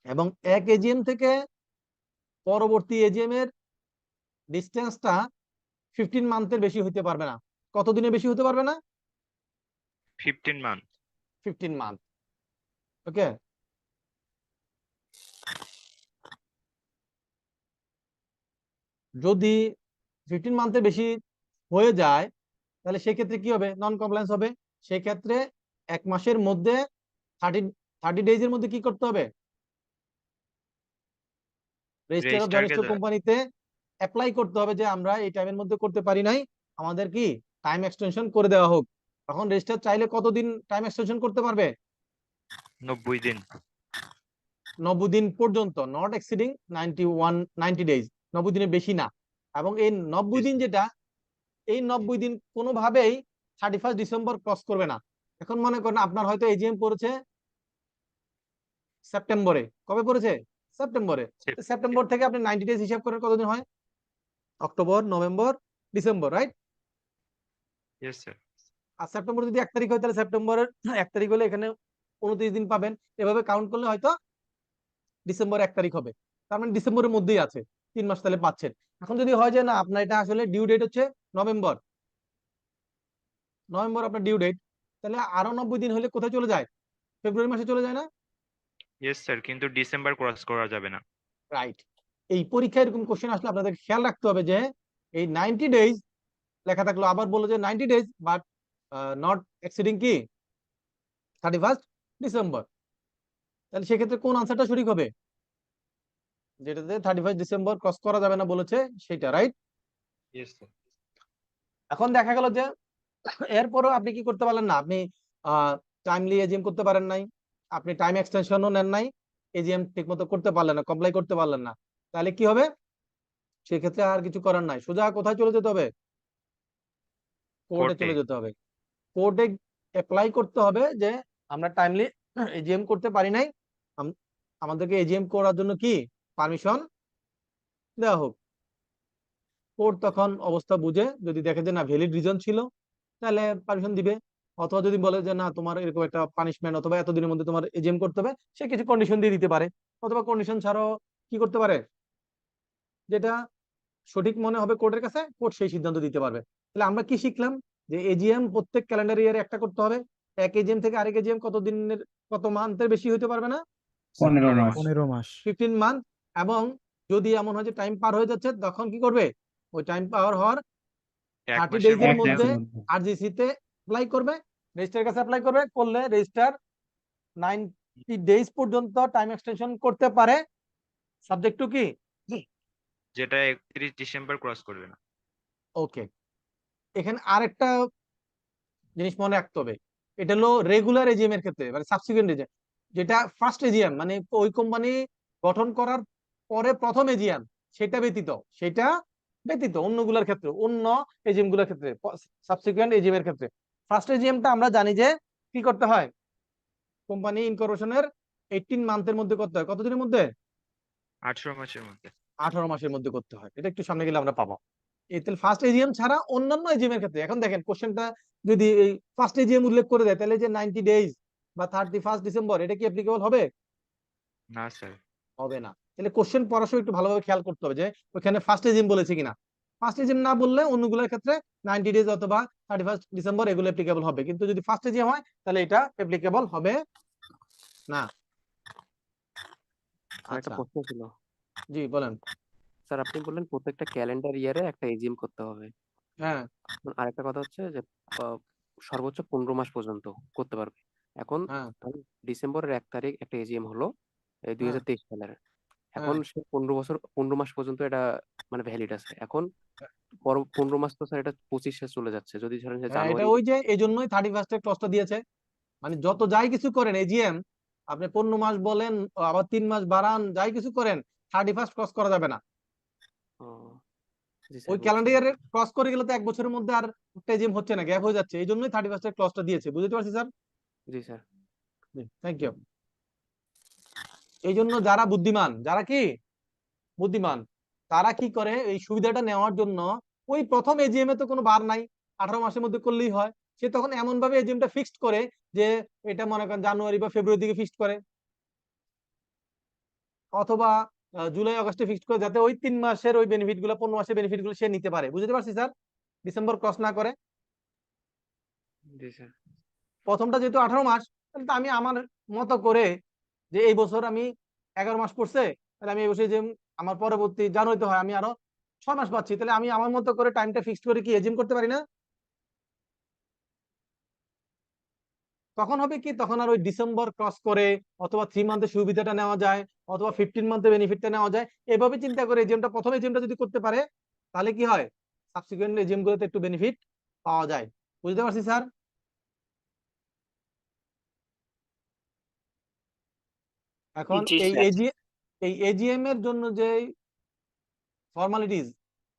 এবং এক এজিএম থেকে পরবর্তী এজিএম এর ডিস্টেন্সটা 15 মান্থের বেশি হইতে পারবে না। কতদিনের বেশি হতে পারবে না? 15 month। 15 মান্থ। ওকে, যদি 15 মান্থের বেশি হয়ে যায় তাহলে সেক্ষেত্রে কি হবে, নন কমপ্লায়েন্স হবে। সেক্ষেত্রে 1 মাসের মধ্যে 30 ডেজ এর মধ্যে কি করতে হবে, রেজিস্টার অফ রেজিস্ট্রারকে জয়েন্ট কোম্পানিতে অ্যাপ্লাই করতে হবে যে আমরা এই টাইমের মধ্যে করতে পারি নাই, আমাদের কি টাইম এক্সটেনশন করে দেওয়া হোক। তখন রেজিস্টার চাইলে কতদিন টাইম এক্সটেনশন করতে পারবে? 90 দিন। 90 দিন পর্যন্ত, নট এক্সিডিং 90 ডেজ, 90 দিনের বেশি না। এবং এই 90 দিন যেটা, এই 90 দিন কোনোভাবেই 31 ডিসেম্বর ক্রস করবে না। এখন মনে করেন আপনার হয়তো এজিএম পড়েছে সেপ্টেম্বরে। কবে পড়েছে? সেপ্টেম্বরে। সেপ্টেম্বর থেকে আপনি 90 ডেজ হিসাব করেন কতদিন হয়, October, November, December, right? Yes sir. আর সেপ্টেম্বর যদি 1 তারিখ হয় তাহলে সেপ্টেম্বরের 1 তারিখ হলে এখানে 29 দিন পাবেন। এভাবে কাউন্ট করলে হয়তো ডিসেম্বর 1 তারিখ হবে। তার মানে ডিসেম্বরের মধ্যেই আছে, 3 মাস তাহলে পাচ্ছেন। এখন যদি হয় যে না আপনার এটা আসলে ডিউ ডেট হচ্ছে নভেম্বর, আপনার ডিউ ডেট, তাহলে আরো 90 দিন হলে কোথায় চলে যায়, ফেব্রুয়ারি মাসে চলে যায় না? ইয়েস স্যার, কিন্তু ডিসেম্বর ক্রস করা যাবে না। রাইট। এই পরীক্ষায় এরকম কোশ্চেন আসলে আপনাদের খেয়াল রাখতে হবে যে এই 90 ডেজ লেখা থাকলো, আবার বললো যে 90 ডেজ বাট নট এক্সিডিং কি 31 ডিসেম্বর, তাহলে সেক্ষেত্রে কোন আনসারটা সঠিক হবে? যেটাতে 31 ডিসেম্বর ক্রস করা যাবে না বলেছে সেটা, রাইট? Yes sir. এখন দেখা গেল যে এরপরও আপনি কি করতে পারলেন না, আপনি টাইমলি এজিএম করতে পারেন নাই, আপনি টাইম এক্সটেনশনও নেন নাই, এজিএম ঠিকমতো করতে পারলেন না, কমপ্লাই করতে পারলেন না, তাহলে কি হবে? সেক্ষেত্রে আর কিছু করার নাই, সোজা কোথায় চলে যেতে হবে, কোর্টে চলে যেতে হবে। কোর্টে অ্যাপ্লাই করতে হবে যে আমরা টাইমলি এজিএম করতে পারি নাই, আমাদেরকে এজিএম করার জন্য কি পারমিশন দেওয়া হোক। কোর্ট তখন অবস্থা বুঝে যদি দেখে যে না ভ্যালিড রিজন ছিল তাহলে পারমিশন দিবে, অথবা যদি বলে যে না তোমার এরকম একটা পানিশমেন্ট অথবা এতদিনের মধ্যে তোমার এজিএম করতে হবে, সে কিছু কন্ডিশন দিয়ে দিতে পারে, অথবা কন্ডিশন ছাড়াও কি করতে পারে, যেটা সঠিক মনে হবে কোর্টের কাছে, কোর্ট সেই সিদ্ধান্ত দিতে পারবে। তাহলে আমরা কি শিখলাম, যে এজিএম প্রত্যেক ক্যালেন্ডার ইয়ারে একটা করতে হবে। এক এজিএম থেকে আরেক এজিএম কত মান্থের বেশি হইতে পারবে না, 15 মাস। 15 মাস। 15 মান্থ। এবং যদি এমন হয় যে টাইম পার হয়ে যাচ্ছে, তখন কি করবে, ওই টাইম পার হওয়ার 1 30 মাসের ডেজ এর এক মধ্যে মাসের মধ্যে। আরজিসি তে অ্যাপ্লাই করবে, রেজিস্ট্রারের কাছে অ্যাপ্লাই করবে, করলে রেজিস্ট্রার 90 ডেজ পর্যন্ত টাইম এক্সটেনশন করতে পারে, সাবজেক্ট টু কি, যেটা 31 ডিসেম্বর ক্রস করবে না। ওকে। এখানে আরেকটা জিনিস মনে রাখতে হবে, এটা হলো রেগুলার এজিএম এর ক্ষেত্রে, মানে সাবসিকুয়েন্ট এজিএম, যেটা ফার্স্ট এজিএম মানে ওই কোম্পানি গঠন করার পরে প্রথম এজিএম, সেটা ব্যতীত অন্যগুলোর ক্ষেত্রে, অন্য এজিএম গুলোর ক্ষেত্রে, সাবসিকুয়েন্ট এজিএম এর ক্ষেত্রে ফার্স্ট এজিএমটা আমরা জানি যে কি করতে হয়, কোম্পানি ইনকর্পোরেশনের 18 মান্থের মধ্যে করতে হয়। কতদিনের মধ্যে? 18 মাসের মধ্যে। 18 মাসের মধ্যে করতে হয়। এটা একটু সামনে গেলে আমরা পাবো। এই তাহলে ফার্স্ট এজিএম ছাড়া অন্যান্য এজিএম এর ক্ষেত্রে, এখন দেখেন কোশ্চেনটা যদি এই ফার্স্ট এজিএম উল্লেখ করে দেয়, তাহলে যে 90 ডেজ বা 31 ডিসেম্বর এটা কি অ্যাপ্লিকেবল হবে? না স্যার। হবে না। তাহলে কোশ্চেন পড়ার সময় একটু ভালোভাবে খেয়াল করতে হবে যে ওখানে ফার্স্ট এজিএম বলেছে কিনা। ফার্স্ট এজিএম না বললে অন্যগুলোর ক্ষেত্রে 90 ডেজ অথবা 31 ডিসেম্বর এগুলো অ্যাপ্লিকেবল হবে, কিন্তু যদি ফার্স্ট এজিএম হয় তাহলে এটা অ্যাপ্লিকেবল হবে না স্যার একটা আচ্ছা প্রশ্ন ছিল। জি বলেন। স্যার আপনি বললেন প্রত্যেকটা ক্যালেন্ডার ইয়ারে একটা এজিএম করতে হবে। হ্যাঁ এখন আরেকটা কথা হচ্ছে যে সর্বোচ্চ 15 মাস পর্যন্ত করতে পারবে। এখন হ্যাঁ ধরুন ডিসেম্বরের 1 তারিখ একটা এজিএম হলো এই হ্যাঁ 2023 সালের। এখন হ্যাঁ সে 15 মাস পর্যন্ত এটা মানে ভ্যালিড আছে। এখন 15 মাস তো স্যার এটা 25 চলে যাচ্ছে। যদি ধরেন যে হ্যাঁ এটা জানুয়ারি ওই যে এই জন্যই 31 ক্লসটা দিয়েছে, মানে যত যাই কিছু করেন এজিএম আপনি 15 মাস বলেন আবার 3 মাস বাড়ান যাই কিছু করেন 31 ক্রস করা যাবে না। ও, জি ওই স্যার বুঝছি। ক্যালেন্ডার ইয়ারে ক্রস করে গেলে তো 1 বছরের মধ্যে আর একটা এজিএম হচ্ছে না, গ্যাপ হয়ে যাচ্ছে, এই জন্যই 31 ক্লসটা দিয়েছে, বুঝতে পারছি স্যার। জি স্যার। Thank you. এই জন্য যারা বুদ্ধিমান, যারা কি বুদ্ধিমান, তারা কি করে এই সুবিধাটা নেওয়ার জন্য ওই প্রথম এজিএম এ তো কোনো বার নাই, 18 মাসের মধ্যে করলেই হয়, সে তখন এমন ভাবে এজিএমটা ফিক্সড করে যে এটা মনে করেন জানুয়ারি বা ফেব্রুয়ারি দিকে ফিক্সড করে, অথবা জুলাই আগস্টে ফিক্সড করে, যাতে ওই 3 মাসের ওই বেনিফিট গুলো 15 মাসের বেনিফিট গুলো সে নিতে পারে, বুঝতে পারছি স্যার। ডিসেম্বর ক্রস না করে জি স্যার। প্রথমটা যেহেতু 18 মাস, তাহলে তো আমি আমার মতো করে যে এই বছর আমি 11 মাস পড়ছে, তাহলে আমি এই বছর যে আমার পরবর্তী জানুয়ারিতে হয় আমি আরো 6 মাস পাচ্ছি, তাহলে আমি আমার মতো করে টাইমটা ফিক্সড করে কি এজিম করতে পারি না? তখন হবে কি, তখন আর ওই ডিসেম্বর ক্রস করে অথবা 3 মান্থের সুবিধাটা নেওয়া যায় অথবা 15 মান্থের বেনিফিটটা নেওয়া যায়, এভাবে চিন্তা করে এজিএমটা প্রথম এজিএমটা যদি করতে পারে তাহলে কি হয়, সাবসিকুয়েন্ট এজিএম গুলোতে একটু বেনিফিট পাওয়া যায়, বুঝতে পারছি স্যার। এখন জি এই স্যার। এজিএম এর জন্য যে ফর্মালিটিস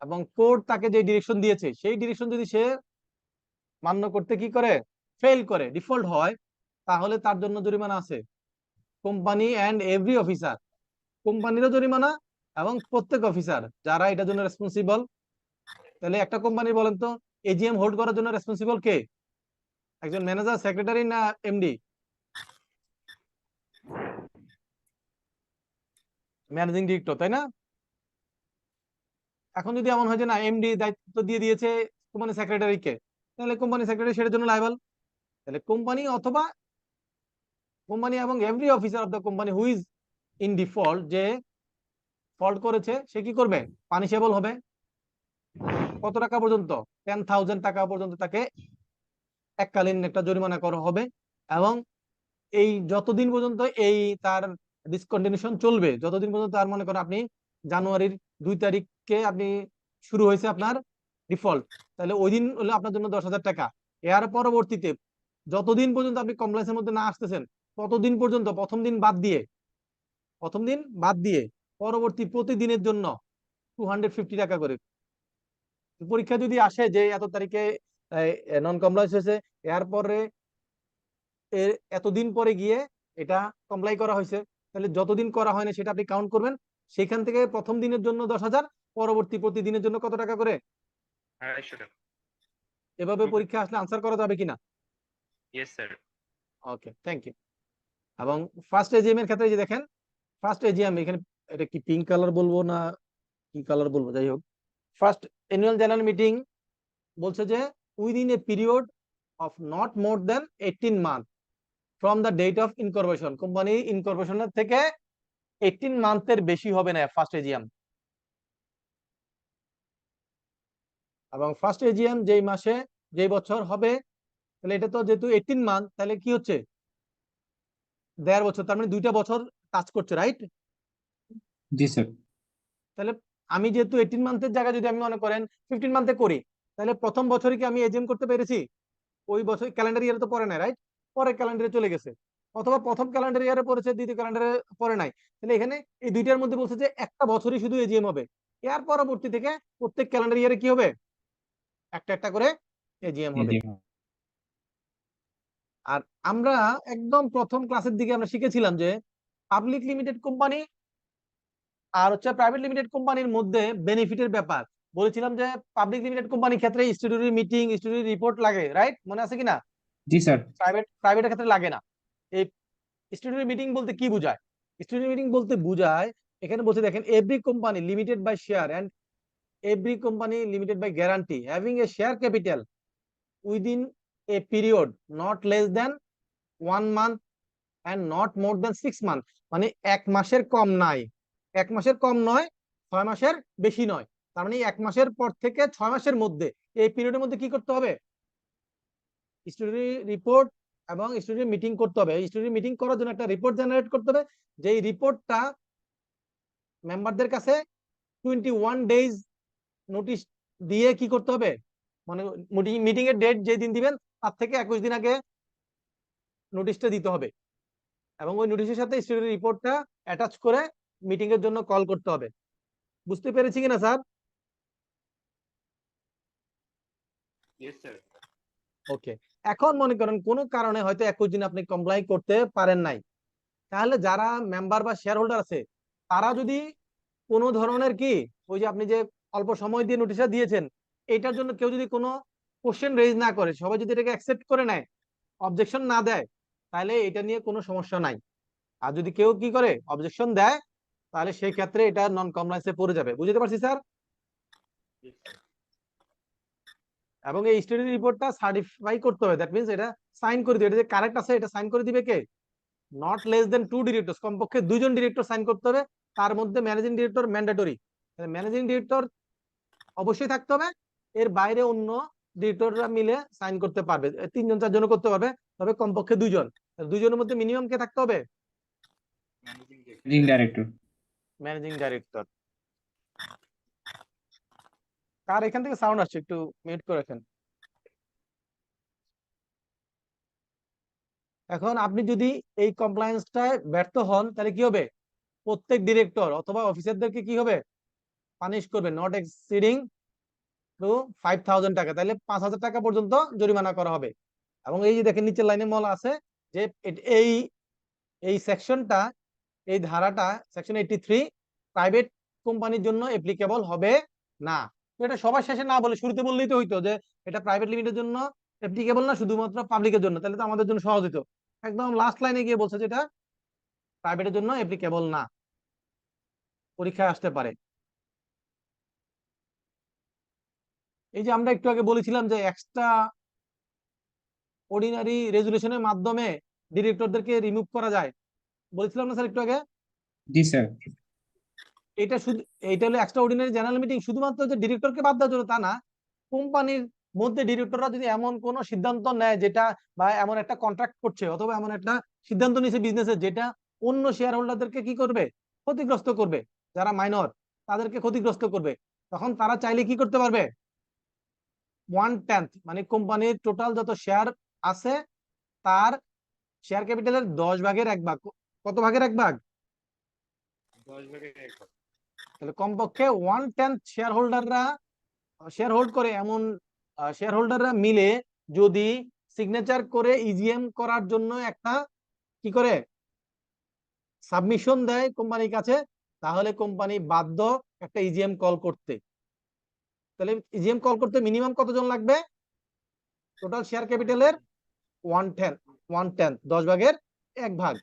এবং কোর্ট তাকে যে ডিরেকশন দিয়েছে সেই ডিরেকশন যদি সে মান্য করতে কি করে ফেল করে ডিফল্ট হয়, তাহলে তার জন্য জরিমানা আছে, কোম্পানি এন্ড এভরি অফিসার, কোম্পানিরও জরিমানা এবং প্রত্যেক অফিসার যারা এটার জন্য রেসপন্সিবল। তাহলে একটা কোম্পানি বলেন তো এজিএম হোল্ড করার জন্য রেসপন্সিবল কে, একজন ম্যানেজার, সেক্রেটারি না এমডি? ম্যানেজিং ডিরেক্টর, তাই না? এখন যদি এমন হয় যে না এমডি দায়িত্ব দিয়ে দিয়েছে কোম্পানি সেক্রেটারিকে, তাহলে কোম্পানি সেক্রেটারি সেটার জন্য লায়াবল। তাহলে কোম্পানি অথবা কোম্পানি এবং every officer of the company who is in default, যে ফল্ট করেছে, সে কি করবে, পানিশেবল হবে। কত টাকা পর্যন্ত? 10,000 টাকা পর্যন্ত তাকে এককালীন একটা জরিমানা করা হবে, এবং এই যতদিন পর্যন্ত এই তার ডিসকন্টিনিউশন চলবে, যতদিন পর্যন্ত তার মনে করেন আপনি জানুয়ারির 2 তারিখে আপনি শুরু হয়েছে আপনার ডিফল্ট, তাহলে ওই দিন হলো আপনার জন্য 10,000 টাকা। এর পরবর্তীতে যতদিন পর্যন্ত আপনি কমপ্লায়েন্সের মধ্যে না আসতেছেন ততদিন পর্যন্ত প্রথম দিন বাদ দিয়ে পরবর্তী প্রতিদিনের জন্য 250 টাকা করে। পরীক্ষা যদি আসে যে এত তারিখে নন কমপ্লায়েন্স হয়েছে, এরপরে এর এতদিন পরে গিয়ে এটা কমপ্লাই করা হয়েছে, তাহলে যতদিন করা হয় না সেটা আপনি কাউন্ট করবেন, সেখান থেকে প্রথম দিনের জন্য 10,000, পরবর্তী প্রতিদিনের জন্য কত টাকা করে, 250 টাকা। এভাবে পরীক্ষা আসলে আনসার করা যাবে কিনা? Yes sir. Okay thank you. এবং ফার্স্ট এজিএম এর ক্ষেত্রে যে দেখেন, ফার্স্ট এজিএম এখানে এটা কি পিঙ্ক কালার বলবো না কি কালার বলবো, যাই হোক, ফার্স্ট অ্যানুয়াল জেনারেল মিটিং বলছে যে within a period of not more than 18 month from the date of incorporation, company ইনকর্পোরেশনের থেকে 18 মান্থের বেশি হবে না ফার্স্ট এজিএম। এবং ফার্স্ট এজিএম যেই মাসে যেই বছর হবে, তাহলে এটা তো যেহেতু 18 মান্থ, তাহলে কি হচ্ছে 1.5 বছর, তার মানে 2টা বছর টাচ করছে, রাইট? জি স্যার। তাহলে আমি যেহেতু 18 মান্থের জায়গায় যদি আমি মনে করেন 15 মান্থে করি, তাহলে প্রথম বছরে কি আমি এজিএম করতে পেরেছি? ওই বছর ক্যালেন্ডার ইয়ারে তো পড়ে নাই, রাইট? পরে ক্যালেন্ডারে চলে গেছে, অথবা প্রথম ক্যালেন্ডার ইয়ারে পড়েছে দ্বিতীয় ক্যালেন্ডারে পড়ে নাই, তাহলে এখানে এই দুইটার মধ্যে বলছে যে একটা বছরই শুধু এজিএম হবে, এর পরবর্তী থেকে প্রত্যেক ক্যালেন্ডার ইয়ারে কি হবে, একটা একটা করে এজিএম হবে। আর আমরা একদম প্রথম ক্লাসের দিকে আমরা শিখেছিলাম যে পাবলিক লিমিটেড কোম্পানি আর হচ্ছে প্রাইভেট লিমিটেড কোম্পানির মধ্যে বেনিফিটের ব্যাপার বলেছিলাম যে পাবলিক লিমিটেড কোম্পানির ক্ষেত্রে স্ট্যাটিউটরি মিটিং, স্ট্যাটিউটরি রিপোর্ট লাগে, রাইট? মনে আছে কিনা? জি স্যার। প্রাইভেটের ক্ষেত্রে লাগে না। এই স্ট্যাটিউটরি মিটিং বলতে কি বোঝায়? স্ট্যাটিউটরি মিটিং বলতে বোঝায়, এখানে বলছে দেখেন, every company limited by share and every company limited by guarantee having a share capital within a period not less than 1 month and not more than 6 months, মানে 1 মাসের কম নাই, 1 মাসের কম নয়, 6 মাসের বেশি নয়, তার মানে 1 মাসের পর থেকে 6 মাসের মধ্যে, এই পিরিয়ডের মধ্যে কি করতে হবে? স্টুডেন্ট রিপোর্ট এবং স্টুডেন্ট মিটিং করতে হবে। স্টুডেন্ট মিটিং করার জন্য একটা রিপোর্ট জেনারেট করতে হবে, যে এই রিপোর্টটা মেম্বারদের কাছে 21 ডেজ নোটিশ দিয়ে কি করতে হবে, মানে মিটিং এর ডেট যেদিন দিবেন তার থেকে 21 দিন আগে নোটিশটা দিতে হবে, এবং ওই নোটিশের সাথে স্টুডেন্ট রিপোর্টটা অ্যাটাচ করে মিটিং এর জন্য কল করতে হবে। বুঝতে পেরেছি কিনা স্যার? Yes sir. ওকে, এখন মনে করেন কোনো কারণে হয়তো 21 দিন আপনি কমপ্লাই করতে পারেন নাই, তাহলে যারা মেম্বার বা শেয়ার হোল্ডার আছে তারা যদি কোনো ধরনের কি, ওই যে আপনি যে অল্প সময় দিয়ে নোটিশটা দিয়েছেন, এটার জন্য কেউ যদি কোনো কোশ্চেন রেজ না করে, সবাই যদি এটাকে অ্যাকসেপ্ট করে নেয়, অবজেকশন না দেয়, তাহলে এটা নিয়ে কোনো সমস্যা নাই। আর যদি কেউ কি করে অবজেকশন দেয়, তাহলে সেই ক্ষেত্রে এটা নন কমপ্লায়েন্সে পড়ে যাবে। বুঝতে পারছি স্যার? এবং এই স্টাডি রিপোর্টটা সার্টিফাই করতে হবে, দ্যাট মিন্স এটা সাইন করে দিবে, এটা যে কারেক্ট আছে এটা সাইন করে দিবে কে? নট লেস দেন 2 ডিরেক্টরস, কমপক্ষে 2 জন ডিরেক্টর সাইন করতে হবে, তার মধ্যে managing director mandatory, managing director অবশ্যই থাকতে হবে, এর বাইরে অন্য ডিরেক্টররা মিলে সাইন করতে পারবে, 3 জন 4 জন করতে পারবে, তবে কমপক্ষে 2 জন, 2 জনের মধ্যে মিনিমাম কে থাকতে হবে? Managing director. Managing director. কার এখান থেকে সাউন্ড আসছে, একটু মিউট করে রাখেন। এখন আপনি যদি এই কমপ্লায়েন্সটায় ব্যর্থ হন, তাহলে কি হবে? প্রত্যেক ডিরেক্টর অথবা অফিসারদেরকে কি হবে? পানিশ করবে, নট এক্সিডিং টু 5000 টাকা, তাহলে 5000 টাকা পর্যন্ত জরিমানা করা হবে। এবং এই যে দেখেন নিচের লাইনে বলা আছে যে এই এই সেকশনটা, এই ধারাটা সেকশন 83 প্রাইভেট কোম্পানির জন্য অ্যাপ্লিকেবল হবে না। তো এটা সবার শেষে না বলে শুরুতে বললেই তো হইতো যে এটা প্রাইভেট লিমিটের জন্য অ্যাপ্লিকেবল না, শুধুমাত্র পাবলিকের জন্য, তাহলে তো আমাদের জন্য সহজ হতো। একদম লাস্ট লাইনে গিয়ে বলছে যেটা প্রাইভেটের জন্য অ্যাপ্লিকেবল না, পরীক্ষায় আসতে পারে। এই যে আমরা একটু আগে বলেছিলাম যে এক্সট্রা অর্ডিনারি রেজুলেশনের মাধ্যমে ডিরেক্টরদেরকে রিমুভ করা যায়, বলেছিলাম না স্যার একটু আগে? জি স্যার। এটা শুধু, এইটা হলো এক্সট্রা অর্ডিনারি জেনারেল মিটিং, শুধুমাত্র যে ডিরেক্টরকে বাদ দেওয়ার জন্য তা না, কোম্পানির মধ্যে ডিরেক্টররা যদি এমন কোন সিদ্ধান্ত নেয় যেটা, বা এমন একটা কন্ট্রাক্ট করছে অথবা এমন একটা সিদ্ধান্ত নিয়েছে বিজনেসের যেটা অন্য শেয়ার হোল্ডারদেরকে কি করবে? ক্ষতিগ্রস্ত করবে, যারা মাইনর তাদেরকে ক্ষতিগ্রস্ত করবে, তখন তারা চাইলে কি করতে পারবে? 1/10, মানে কোম্পানির টোটাল যত শেয়ার আছে তার শেয়ার ক্যাপিটালের 10 ভাগের 1 ভাগ, কত ভাগের 1 ভাগ? 10 ভাগের 1 ভাগ। তাহলে কমপক্ষে 1/10 শেয়ার হোল্ডাররা, শেয়ার হোল্ড করে এমন শেয়ার হোল্ডাররা মিলে যদি সিগনেচার করে ইজিএম করার জন্য একটা কি করে সাবমিশন দেয় কোম্পানির কাছে, তাহলে কোম্পানি বাধ্য একটা ইজিএম কল করতে। তাহলে ইজিএম কল করতে মিনিমাম কতজন লাগবে? টোটাল শেয়ার ক্যাপিটালের 1/10, 10 ভাগের 1 ভাগ,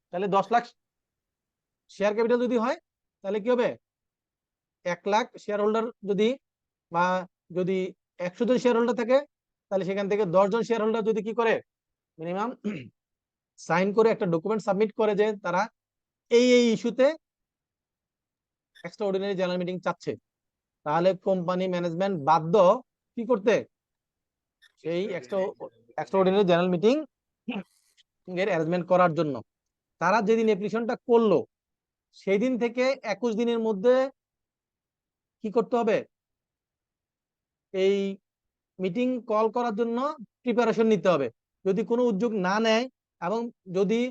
তাহলে 10 লাখ শেয়ার ক্যাপিটাল যদি হয়, তাহলে কি হবে? 1 লাখ শেয়ার হোল্ডার যদি, বা যদি 100 জন শেয়ার হোল্ডার থাকে, তাহলে সেখান থেকে 10 জন শেয়ার হোল্ডার যদি কি করে মিনিমাম সাইন করে একটা ডকুমেন্ট সাবমিট করে যে তারা এই ইস্যুতে এক্সট্রা অর্ডিনারি জেনারেল মিটিং চাচ্ছে, তাহলে কোম্পানি ম্যানেজমেন্ট বাধ্য কি করতে? সেই এক্সট্রা অর্ডিনারি জেনারেল মিটিং এর অ্যারেঞ্জমেন্ট করার জন্য। তারা যেদিন অ্যাপ্লিকেশনটা করলো সেই দিন থেকে 21 দিনের মধ্যে কি করতে হবে? এই মিটিং কল করার জন্য প্রিপারেশন নিতে হবে। যদি কোনো উদ্যোগ না নেয় এবং যদি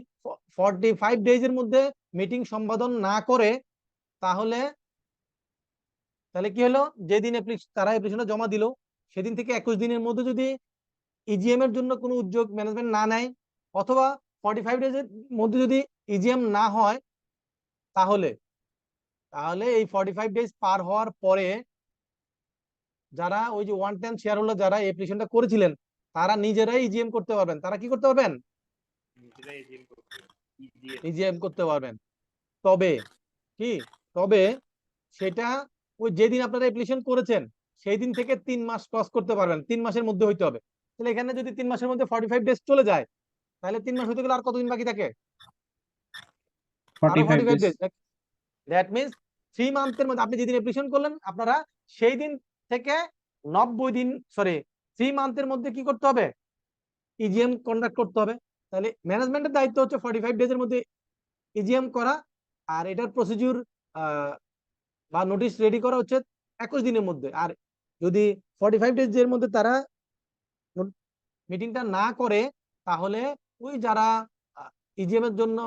45 ডেজের মধ্যে মিটিং সম্পাদন না করে, তাহলে কি হলো? যেদিন তারা অ্যাপ্লিকেশনটা জমা দিল সেদিন থেকে 21 দিনের মধ্যে যদি ইজিএম এর জন্য কোনো উদ্যোগ ম্যানেজমেন্ট না নেয়, অথবা 45 ডেজের মধ্যে যদি ইজিএম না হয়, তাহলে এই 45 ডেজ পার হওয়ার পরে যারা ওই যে 1/10 শেয়ার হোল্ডার যারা অ্যাপ্লিকেশনটা করেছিলেন, তারা নিজেরাই ইজিএম করতে পারবেন। তারা কি করতে পারবেন? ইজিএম করতে পারবেন। তবে সেটা ওই যেদিন আপনারা অ্যাপ্লিকেশন করেছেন সেই দিন থেকে 3 মাস ক্রস করতে পারবেন, 3 মাসের মধ্যে হইতে হবে। তাহলে এখানে যদি 3 মাসের মধ্যে 45 ডেজ চলে যায়, তাহলে 3 মাস হতে গেলে আর কতদিন বাকি থাকে? আরো 45 45 days. ডেজ। দ্যাট মিন্স 3 মান্থের মধ্যে আপনি যেদিন অ্যাপ্লিকেশন করলেন আপনারা সেই দিন থেকে 90 দিন, সরি 3 মান্থের মধ্যে কি করতে হবে? ইজিএম কন্ডাক্ট করতে হবে। তাহলে ম্যানেজমেন্টের দায়িত্ব হচ্ছে 45 ডেজের মধ্যে ইজিএম করা, আর এটার প্রসিডিউর বা নোটিশ রেডি করা হচ্ছে 21 দিনের মধ্যে। আর যদি 45 ডেজ এর মধ্যে তারা মিটিংটা না করে, তাহলে ওই যারা ইজিএম এর জন্য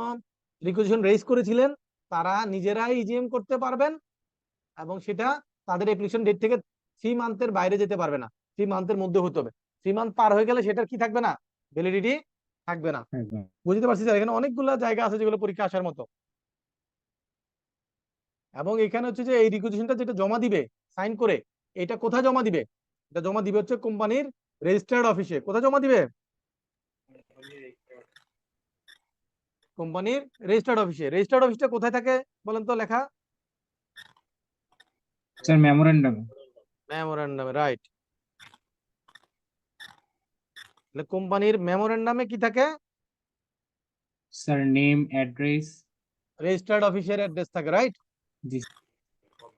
রিকুয়েশন রেজ করেছিলেন তারা নিজেরাই ইজিএম করতে পারবেন, এবং সেটা তাদের অ্যাপ্লিকেশন ডেট থেকে 3 মান্থের বাইরে যেতে পারবে না, 3 মান্থের মধ্যে হতে হবে। 3 মান্থ পার হয়ে গেলে সেটার কি থাকবে না? ভ্যালিডিটি থাকবে না। একদম। বুঝতে পারছি স্যার, এখানে অনেকগুলো জায়গা আছে যেগুলো পরীক্ষা আসার মতো। এবং এখানে হচ্ছে যে এই রিকুয়েশনটা যেটা জমা দিবে সাইন করে, এটা কোথায় জমা দিবে? এটা জমা দিবে হচ্ছে কোম্পানির রেজিস্টার্ড অফিসে। কোথায় জমা দিবে? কোম্পানির রেজিস্টার্ড অফিসে। রেজিস্টার্ড অফিসটা কোথায় থাকে বলেন তো লেখা? Sir memorandum. মেমোরেন্ডামে, রাইট। তাহলে কোম্পানির মেমোরেন্ডামে কি থাকে? Sir name, address. রেজিস্টার্ড অফিসের অ্যাড্রেস থাকে, রাইট? জি।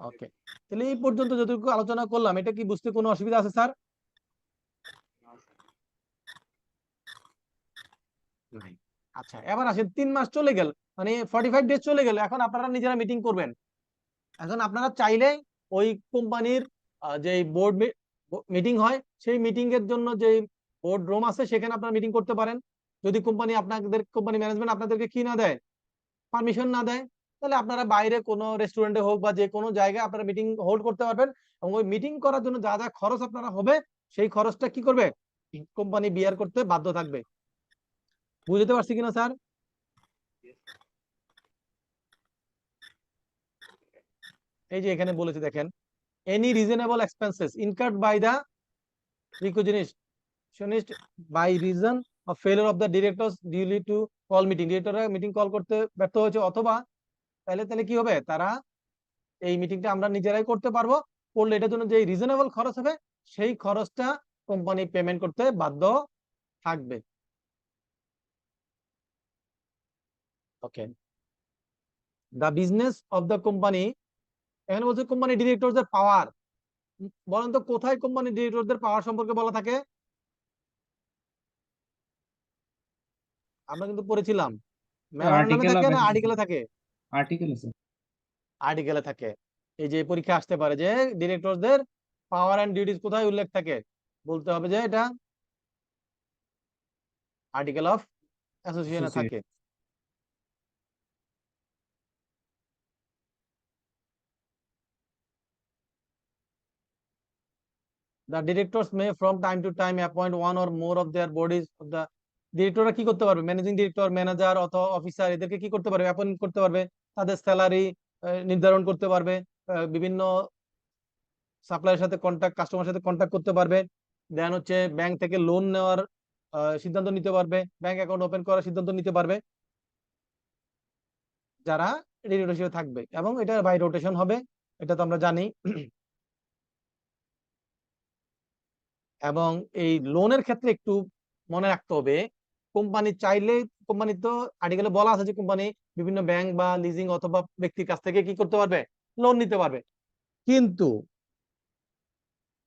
ওকে, তাহলে এই পর্যন্ত যতটুকু আলোচনা করলাম এটা কি বুঝতে কোনো অসুবিধা আছে স্যার? আচ্ছা, এবার আসেন 3 মাস চলে গেল, মানে 45 ডেজ চলে গেল, এখন আপনারা নিজেরা মিটিং করবেন। এখন আপনারা চাইলে ওই কোম্পানির যে বোর্ড মিটিং হয় সেই মিটিং এর জন্য যে বোর্ড রুম আছে সেখানে আপনারা মিটিং করতে পারেন। যদি কোম্পানি আপনাদের কোম্পানি ম্যানেজমেন্ট আপনাদেরকে কি না দেয়, পারমিশন না দেয়, তাহলে আপনারা বাইরে কোনো রেস্টুরেন্টে হোক বা যে কোনো জায়গায় আপনারা মিটিং হোল্ড করতে পারবেন। এবং ওই মিটিং করার জন্য যা যা খরচ আপনারা হবে সেই খরচটা কি করবে? কোম্পানি বিয়ার করতে বাধ্য থাকবে। বুঝতে পারছি কিনা স্যার? এই যে এখানে বলেছে দেখেন, any reasonable expenses incurred by the requisitionist by reason of failure of the directors duly to call meeting, ডিরেক্টররা মিটিং কল করতে ব্যর্থ হয়েছে, অথবা তাহলে কি হবে? তারা এই মিটিংটা আমরা নিজেরাই করতে পারবো, করলে এটার জন্য যে রিজনেবল খরচ হবে সেই খরচটা কোম্পানি পেমেন্ট করতে বাধ্য থাকবে। Okay, the business of the company, এখানে বলছে কোম্পানি ডিরেক্টরদের পাওয়ার। বলেন তো কোথায় কোম্পানি ডিরেক্টরদের পাওয়ার সম্পর্কে বলা থাকে? আমরা কিন্তু পড়েছিলাম মেমোরেন্ডামে আর্টিকেল থাকে অফ না আর্টিকেলে থাকে? Article sir. আর্টিকেলে থাকে। এই যে পরীক্ষা আসতে পারে যে ডিরেক্টরদের পাওয়ার এন্ড ডিউটিস কোথায় উল্লেখ থাকে, বলতে হবে যে এটা আর্টিকেল অফ অ্যাসোসিয়েশনে থাকে। The directors may from time to time appoint one or more of their bodies of the, ডিরেক্টররা কি করতে পারবে? ম্যানেজিং ডিরেক্টর, ম্যানেজার অথবা অফিসার এদেরকে কি করতে পারবে? অ্যাপয়েন্ট করতে পারবে, তাদের স্যালারি নির্ধারণ করতে পারবে, বিভিন্ন সাপ্লাইয়ের সাথে কন্ট্যাক্ট, কাস্টমারের সাথে কন্ট্যাক্ট করতে পারবে, দেন হচ্ছে ব্যাংক থেকে লোন নেওয়ার সিদ্ধান্ত নিতে পারবে, ব্যাংক অ্যাকাউন্ট ওপেন করার সিদ্ধান্ত নিতে পারবে যারা ডিরেক্টর হিসেবে থাকবে, এবং এটা বাই রোটেশন হবে, এটা তো আমরা জানি। এবং এই লোনের ক্ষেত্রে একটু মনে রাখতে হবে, কোম্পানি চাইলে, কোম্পানি তো আর্টিকেলে বলা আছে যে কোম্পানি বিভিন্ন ব্যাংক বা লিজিং অথবা ব্যক্তির কাছ থেকে কি করতে পারবে? লোন নিতে পারবে, কিন্তু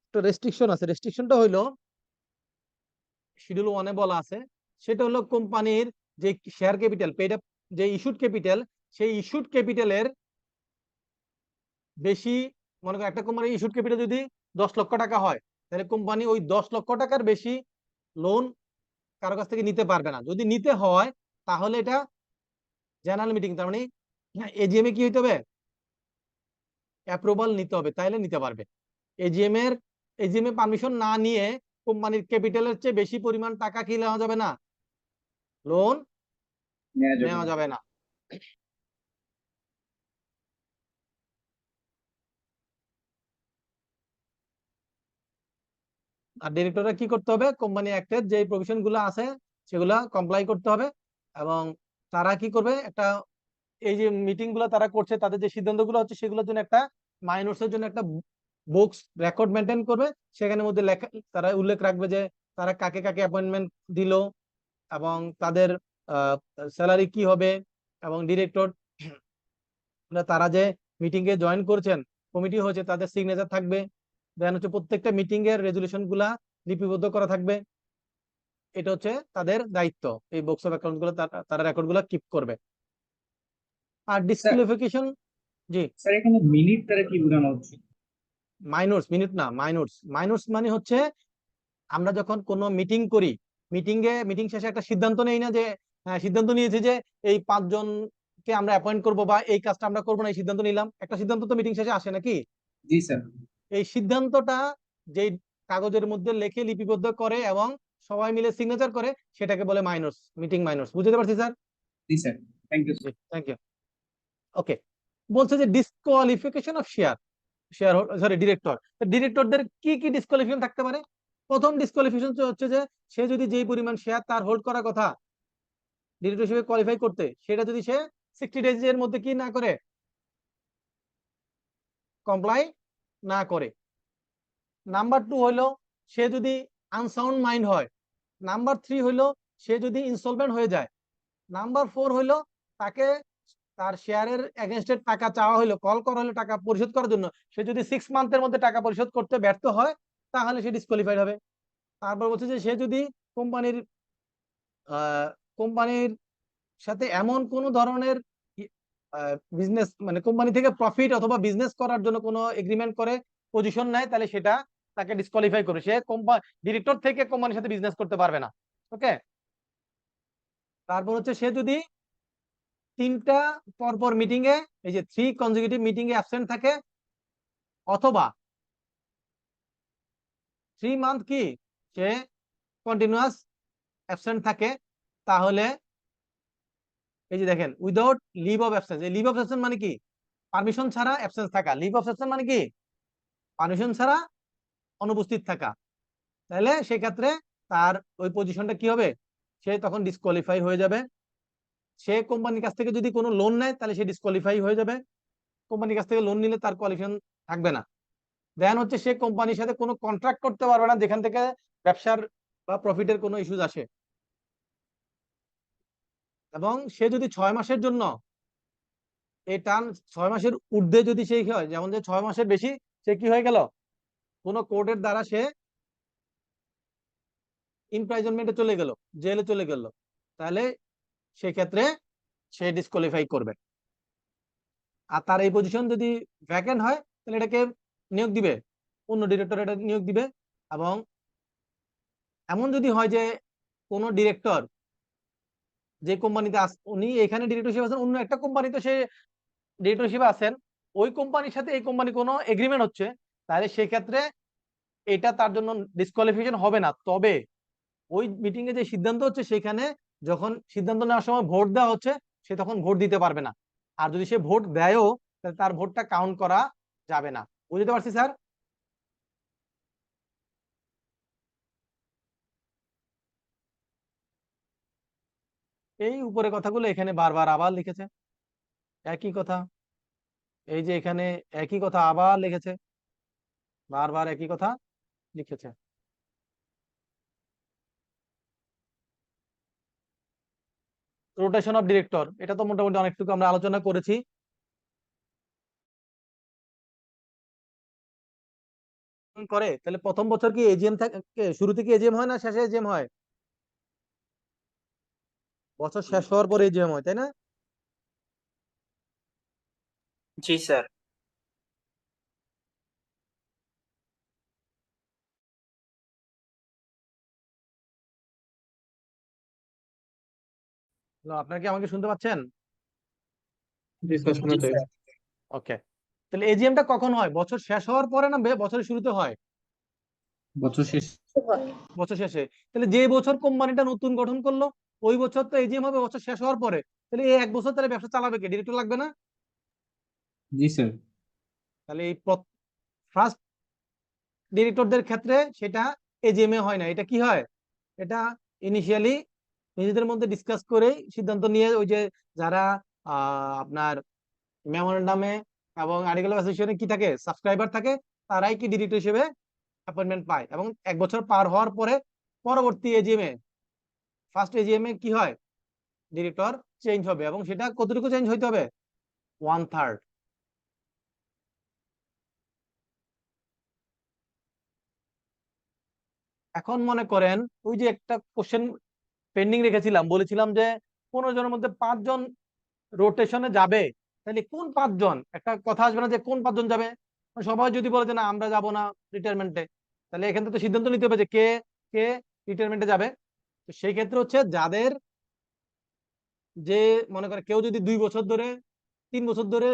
একটা রেস্ট্রিকশন আছে। রেস্ট্রিকশনটা হইলো শিডিউল 1-এ বলা আছে, সেটা হলো কোম্পানির যে শেয়ার ক্যাপিটাল, পেড আপ যে ইস্যুড ক্যাপিটাল, সেই ইস্যুড ক্যাপিটালের বেশি, মনে করেন একটা কোম্পানির ইস্যুড ক্যাপিটাল যদি 10 লক্ষ টাকা হয়, তাহলে কোম্পানি ওই 10 লক্ষ টাকার বেশি লোন কারো কাছ থেকে নিতে পারবে না। যদি নিতে হয় তাহলে এটা জেনারেল মিটিং, তার মানে এজিএম এ কি হইতে হবে? অ্যাপ্রুভাল নিতে হবে, তাইলে নিতে পারবে। এজিএম এ পারমিশন না নিয়ে কোম্পানির ক্যাপিটালের চেয়ে বেশি পরিমাণ টাকা কি নেওয়া যাবে না, লোন নেওয়া যাবে না। আর ডিরেক্টররা কি করতে হবে? কোম্পানি অ্যাক্টের যে প্রভিশন গুলো আছে সেগুলা কমপ্লাই করতে হবে, এবং তারা কি করবে? একটা এই যে মিটিং গুলো তারা করছে, তাদের যে সিদ্ধান্ত গুলো হচ্ছে সেগুলোর জন্য একটা মাইনসের জন্য একটা বুকস রেকর্ড মেনটেন করবে, সেখানের মধ্যে লেখা তারা উল্লেখ রাখবে যে তারা কাকে কাকে অ্যাপয়েন্টমেন্ট দিল, এবং তাদের স্যালারি কি হবে, এবং ডিরেক্টর তারা যে মিটিং এ জয়েন করছেন, কমিটি হয়েছে, তাদের সিগনেচার থাকবে। দেন হচ্ছে প্রত্যেকটা মিটিং এর রেজুলেশন গুলা লিপিবদ্ধ করা থাকবে। এটা হচ্ছে তাদের দায়িত্ব, এই বুকস অফ অ্যাকাউন্ট গুলো তারা রেকর্ড গুলো কিপ করবে। আর ডিসকুয়ালিফিকেশন, জি স্যার এখানে মিনিট দ্বারা কি বোঝানো হচ্ছে? মাইনরস, মিনিট না, মাইনরস। মাইনরস মানে হচ্ছে আমরা যখন কোনো মিটিং করি, মিটিং শেষে একটা সিদ্ধান্ত নেই না যে সিদ্ধান্ত নিয়েছি যে এই 5 জনকে আমরা অ্যাপয়েন্ট করব বা এই কাজটা আমরা করবো না, এই সিদ্ধান্ত নিলাম। একটা সিদ্ধান্ত তো মিটিং শেষে আসে নাকি? জি স্যার। এই সিদ্ধান্তটা যেই কাগজের মধ্যে লিখে লিপিবদ্ধ করে এবং সবাই মিলে সিগনেচার করে, সেটাকে বলে মাইনরস, মিটিং মাইনরস। বুঝতে পারছি স্যার? জি sir, thank you. Thank you. Okay, বলছে যে disqualification of share sorry director. ডিরেক্টরদের কি কি ডিসকোয়ালিফিকেশন থাকতে পারে? প্রথম ডিসকোয়ালিফিকেশন হচ্ছে যে সে যদি যেই পরিমাণ শেয়ার তার হোল্ড করার কথা ডিরেক্টর হিসেবে কোয়ালিফাই করতে, সেটা যদি সে 60 ডেজ এর মধ্যে কি না করে, কমপ্লাই না করে। নাম্বার 2 হইলো সে যদি আনসাউন্ড মাইন্ড হয়। নাম্বার 3 হইলো সে যদি ইনসলভেন্ট হয়ে যায়। নাম্বার 4 হইলো তাকে তার শেয়ারের এগেনস্টে টাকা চাওয়া হলো, কল করা হলো টাকা পরিশোধ করার জন্য, সে যদি 6 মান্থের মধ্যে টাকা পরিশোধ করতে ব্যর্থ হয়, তাহলে সে ডিসকোয়ালিফাইড হবে। তারপর বলছে যে সে যদি কোম্পানির কোম্পানির সাথে এমন কোন ধরনের বিজনেস, মানে কোম্পানি থেকে প্রফিট অথবা বিজনেস করার জন্য কোনো এগ্রিমেন্ট করে পজিশন নেয়, তাহলে সেটা তাকে ডিসকোয়ালিফাই করে। সে ডিরেক্টর থেকে কোম্পানির সাথে বিজনেস করতে পারবে না। ওকে, তারপর হচ্ছে সে যদি 3টা পরপর মিটিং এ, এই যে 3 কনজিকিউটিভ মিটিং এ অ্যাবসেন্ট থাকে, অথবা 3 মান্থ কি সে কন্টিনিউয়াস অ্যাবসেন্ট থাকে, তাহলে এই যে দেখেন উইদাউট লিভ অফ অ্যাবসেন্স। এই লিভ অফ অ্যাবসেন্স মানে কি? পারমিশন ছাড়া অ্যাবসেন্স থাকা। লিভ অফ অ্যাবসেন্স মানে কি? পারমিশন ছাড়া অনুপস্থিত থাকা। তাহলে সেক্ষেত্রে তার ওই পজিশনটা কি হবে? সে তখন ডিসকোয়ালিফাই হয়ে যাবে। সে কোম্পানির কাছ থেকে যদি কোনো লোন নেয়, তাহলে সে ডিসকোয়ালিফাই হয়ে যাবে। কোম্পানির কাছ থেকে লোন নিলে তার কোয়ালিফিকেশন থাকবে না। দেন হচ্ছে সে কোম্পানির সাথে কোনো কন্ট্রাক্ট করতে পারবে না যেখান থেকে ব্যবসার বা প্রফিটের কোনো ইস্যুজ আসে। এবং সে যদি 6 মাসের জন্য এই টার্ম 6 মাসের ঊর্ধ্বে যদি সে হয়, যেমন যে 6 মাসের বেশি, সে কি হয়ে গেল, কোনো কোর্টের দ্বারা সে ইমপ্রাইজনমেন্টে চলে গেল, জেলে চলে গেল, তাহলে সেক্ষেত্রে সে ডিসকোয়ালিফাই করবে। আর তার এই পজিশন যদি ভ্যাকেন্ট হয়, তাহলে এটাকে নিয়োগ দিবে, অন্য ডিরেক্টর এটা নিয়োগ দিবে। এবং এমন যদি হয় যে কোনো ডিরেক্টর যে কোম্পানিতে উনি এখানে ডিরেক্টর হিসেবে আছেন, অন্য একটা কোম্পানিতে সে ডিরেক্টর হিসেবে আছেন, ওই কোম্পানির সাথে এই কোম্পানি কোনো এগ্রিমেন্ট হচ্ছে, তাহলে সেক্ষেত্রে এটা তার জন্য ডিসকোয়ালিফিকেশন হবে না। তবে ওই মিটিং এ যে সিদ্ধান্ত হচ্ছে, সেখানে যখন সিদ্ধান্ত নেওয়ার সময় ভোট দেওয়া হচ্ছে, সে তখন ভোট দিতে পারবে না। আর যদি সে ভোট দেয়ও, তাহলে তার ভোটটা কাউন্ট করা যাবে না। বুঝতে পারছি স্যার? এই উপরে কথাগুলো এখানে বারবার আবার লিখেছে, একই কথা। এই যে এখানে একই কথা আবার লিখেছে, বারবার একই কথা লিখেছে। রোটেশন অফ ডিরেক্টর, এটা তো মোটামুটি অনেকটুকু আমরা আলোচনা করেছি। করে তাহলে প্রথম বছর কি এজিএম থাকে, শুরুতে কি এজিএম হয় না শেষে এজিএম হয়? বছর শেষ হওয়ার পর এজিএম হয়, তাই না? জি স্যার। আপনারা কি আমাকে শুনতে পাচ্ছেন? জি স্যার। ওকে, তাহলে এজিএমটা কখন হয়? বছর শেষ হওয়ার পরে না বছরের শুরুতে হয়? বছর শেষ। বছর শেষে। তাহলে যে বছর কোম্পানিটা নতুন গঠন করলো, ওই বছর তো এজিএম হবে বছর শেষ হওয়ার পরে। তাহলে এই 1 বছর তাহলে ব্যবসা চালাবে কে? ডিরেক্টর লাগবে না? জি স্যার। তাহলে এই ফার্স্ট ডিরেক্টরদের ক্ষেত্রে সেটা এজিএম এ হয় না, এটা কি হয়? এটা ইনিশিয়ালি নিজেদের মধ্যে ডিসকাস করে সিদ্ধান্ত নিয়ে, ওই যে যারা আপনার মেমোরেন্ডামে এবং আর্টিকেল অফ অ্যাসোসিয়েশনে কি থাকে, সাবস্ক্রাইবার থাকে, তারাই কি ডিরেক্টর হিসেবে অ্যাপয়েন্টমেন্ট পায়। এবং 1 বছর পার হওয়ার পরে পরবর্তী এজিএম এ ফার্স্ট এজিএম এ কি হয়, ডিরেক্টর চেঞ্জ হবে, এবং সেটা কতটুকু চেঞ্জ হইতে হবে, 1/3। এখন মনে করেন ওই যে একটা কোশ্চেন পেন্ডিং রেখেছিলাম, বলেছিলাম যে 15 জনের মধ্যে 5 জন রোটেশনে যাবে, তাহলে কোন 5 জন, একটা কথা আসবে না যে কোন 5 জন যাবে, সবাই যদি বলে যে না আমরা যাব না রিটায়ারমেন্টে, তাহলে এখান থেকে তো সিদ্ধান্ত নিতে হবে যে কে কে রিটায়ারমেন্টে যাবে। তো সেই ক্ষেত্রে হচ্ছে যাদের, যে মনে করে কেউ যদি 2 বছর ধরে 3 বছর ধরে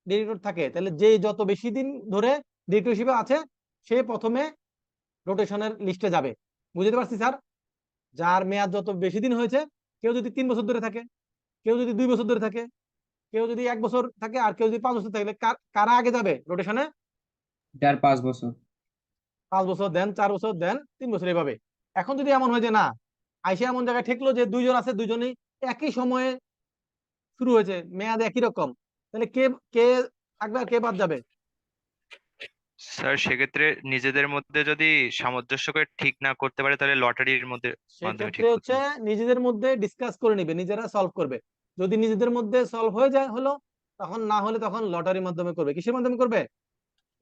ডিরেক্টর থাকে, তাহলে যে যত বেশি দিন ধরে ডিরেক্টর হিসেবে আছে সে প্রথমে রোটেশনের লিস্টে যাবে। বুঝতে পারছি স্যার? যার মেয়াদ যত বেশি দিন হয়েছে, কেউ যদি 3 বছর ধরে থাকে, কেউ যদি 2 বছর ধরে থাকে, কেউ যদি 1 বছর থাকে, আর কেউ যদি 5 বছর থাকে, কারা আগে যাবে রোটেশনে? যার 5 বছর। 5 বছর দেন, 4 বছর দেন, 3 বছর, এভাবে। এখন যদি এমন হয় যে না, আইসা এমন জায়গায় ঠেকলো যে 2 জন আছে, দুজনেই একই সময়ে শুরু হয়েছে, মেয়াদ একই রকম, তাহলে কে কে থাকবে আর কে বাদ যাবে? স্যার সেক্ষেত্রে নিজেদের মধ্যে যদি সামঞ্জস্য করে ঠিক না করতে পারে তাহলে লটারির মাধ্যমে ঠিক সেক্ষেত্রে করতে হচ্ছে হবে। নিজেদের মধ্যে ডিসকাস করে নিবে, নিজেরা সলভ করবে। যদি নিজেদের মধ্যে সলভ হয়ে যায় হলো, তখন না হলে তখন লটারির মাধ্যমে করবে। কিসের মাধ্যমে করবে?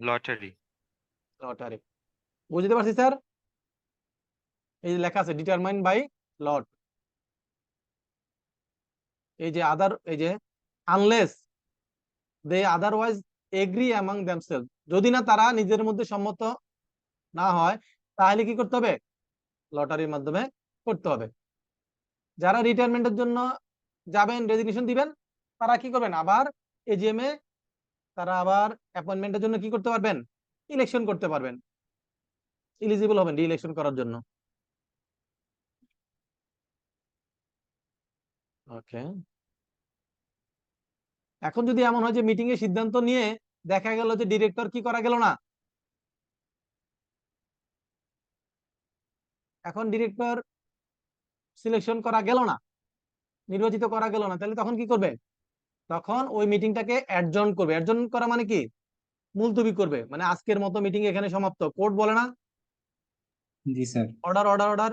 লটারি। লটারি। বুঝতে পারছি স্যার? এই যে লেখা আছে ডিটারমাইন বাই লট। এই যে এই যে আনলেস দে আদারওয়াইজ এগ্রি অ্যামং দেমসেলফ, যদি না তারা নিজের মধ্যে সম্মত না হয়, তাহলে কি করতে হবে? লটারির মাধ্যমে করতে হবে। যারা রিটায়ারমেন্টের জন্য যাবেন, রেজিগনেশন দিবেন, তারা কি করবেন, আবার এজিএম এ তারা আবার অ্যাপয়েন্টমেন্টের জন্য কি করতে পারবেন, ইলেকশন করতে পারবেন, এলিজিবল হবেন রি ইলেকশন করার জন্য। ওকে। এখন যদি এমন হয় যে মিটিং এ সিদ্ধান্ত নিয়ে দেখা গেল যে ডিরেক্টর কি করা গেল না, এখন ডিরেক্টর সিলেকশন করা গেল না, নির্বাচিত করা গেল না, তাহলে তখন কি করবে? তখন ওই মিটিংটাকে অ্যাডজর্ন করবে। অ্যাডজর্ন করা মানে কি? মুলতবি করবে, মানে আজকের মতো মিটিং এখানে সমাপ্ত। কোর্ট বলে না, জি স্যার। অর্ডার অর্ডার অর্ডার,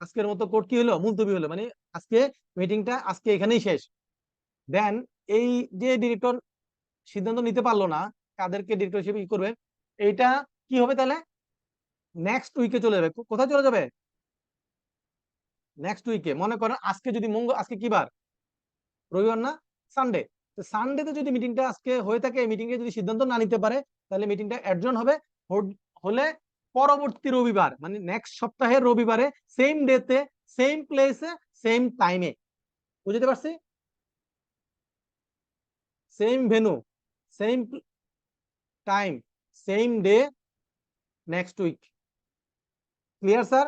আজকের মতো কোর্ট কি হলো, মুলতবি হলো, মানে আজকে মিটিংটা আজকে এখানেই শেষ। দেন এই যে ডিরেক্টর সিদ্ধান্ত নিতে পারলো না, কাদেরকে ডিরেক্টর হিসেবে কি করবে, এইটা কি হবে তাহলে, নেক্সট উইকে চলে যাবে। কোথায় চলে যাবে? নেক্সট উইকে। মনে করেন আজকে যদি আজকে কি বার, রবিবার না, সানডে। তো সানডেতে যদি মিটিংটা আজকে হয়ে থাকে, এই মিটিংয়ে যদি সিদ্ধান্ত না নিতে পারে, তাহলে মিটিংটা অ্যাডজর্ন হবে। হলে পরবর্তী রবিবার, মানে নেক্সট সপ্তাহের রবিবারে, সেম ডেতে, সেম প্লেসে, সেম টাইমে। বুঝতে পারছি? Same venue, same time, same day, next week. Clear sir?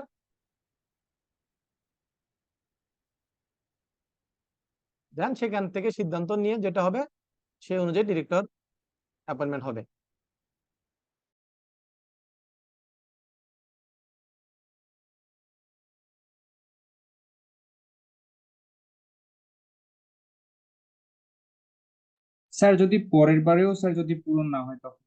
Then সেখান থেকে সিদ্ধান্ত নিয়ে যেটা হবে সেই অনুযায়ী ডিরেক্টর অ্যাপয়েন্টমেন্ট হবে। স্যার যদি পরের বারেও স্যার যদি পূরণ না হয় তখন?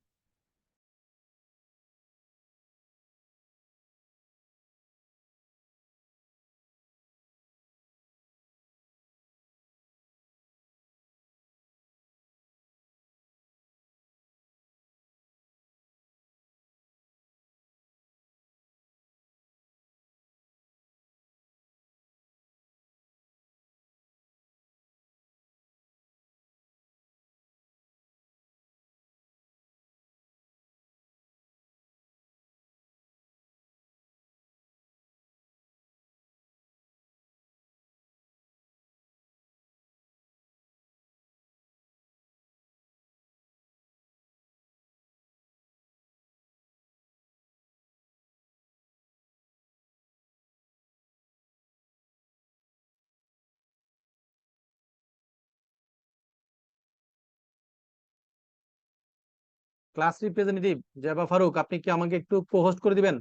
ক্লাস রিপ্রেজেন্টেটিভ জেবা ফারুক, আপনি কি আমাকে একটু কো-হোস্ট করে দিবেন?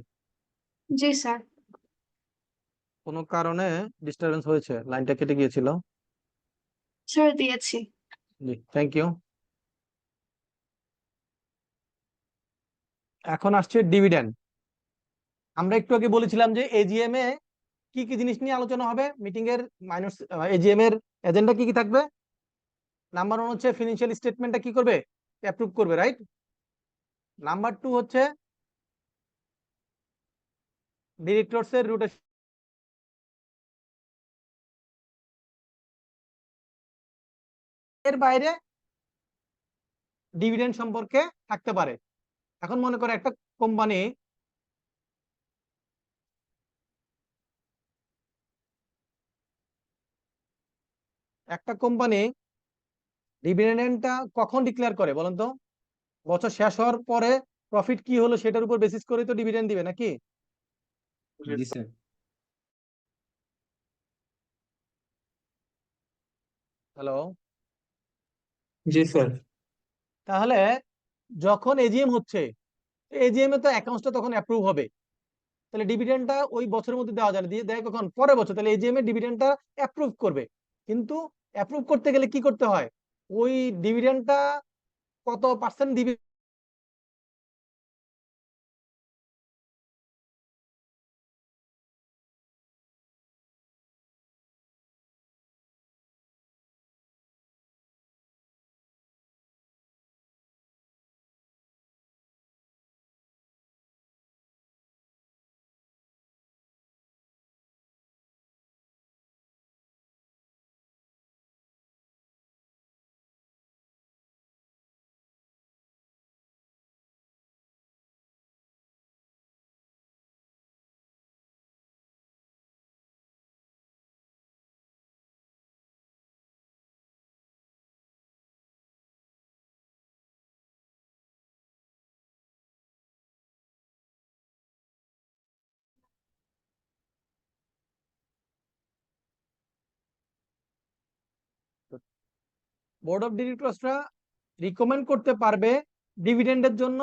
জি স্যার। কোনো কারণে ডিস্টারবেন্স হয়েছে, লাইনটা কেটে গিয়েছিল। স্যার দিয়েছি। জি, থ্যাংক ইউ। এখন আসছে ডিভিডেন্ড। আমরা একটু আগে বলেছিলাম যে এজিএম এ কি কি জিনিস নিয়ে আলোচনা হবে মিটিং এর মাইনর এজিএম এর এজেন্ডা কি কি থাকবে? নাম্বার 1 হচ্ছে ফিনান্সিয়াল স্টেটমেন্টটা কি করবে? অ্যাপ্রুভ করবে, রাইট? নাম্বার 2 হচ্ছে ডিরেক্টরস এর রোটেশন, এর বাইরে ডিভিডেন্ড সম্পর্কে থাকতে পারে। এখন মনে করে কোম্পানি একটা কোম্পানি ডিভিডেন্ডটা কখন ডিক্লেয়ার করে বলেন তো? বছর শেষ হওয়ার পরে প্রফিট কি হলো সেটার উপর বেসিস করে তো ডিভিডেন্ড দিবে নাকি? জি স্যার। হ্যালো, জি স্যার। তাহলে যখন এজিএম হচ্ছে, এজিএম এ তো অ্যাকাউন্টসটা তখন অ্যাপ্রুভ হবে, তাহলে ডিভিডেন্ডটা ওই বছরের মধ্যে দেওয়া যায় না, দিয়ে দেয় কখন? পরের বছর। তাহলে এজিএম এ ডিভিডেন্ডটা অ্যাপ্রুভ করবে, কিন্তু অ্যাপ্রুভ করতে গেলে কি করতে হয়? ওই ডিভিডেন্ডটা কত পার্সেন্ট দিবে বোর্ড অফ ডিরেক্টরসরা রিকমেন্ড করতে পারবে ডিভিডেন্ডের জন্য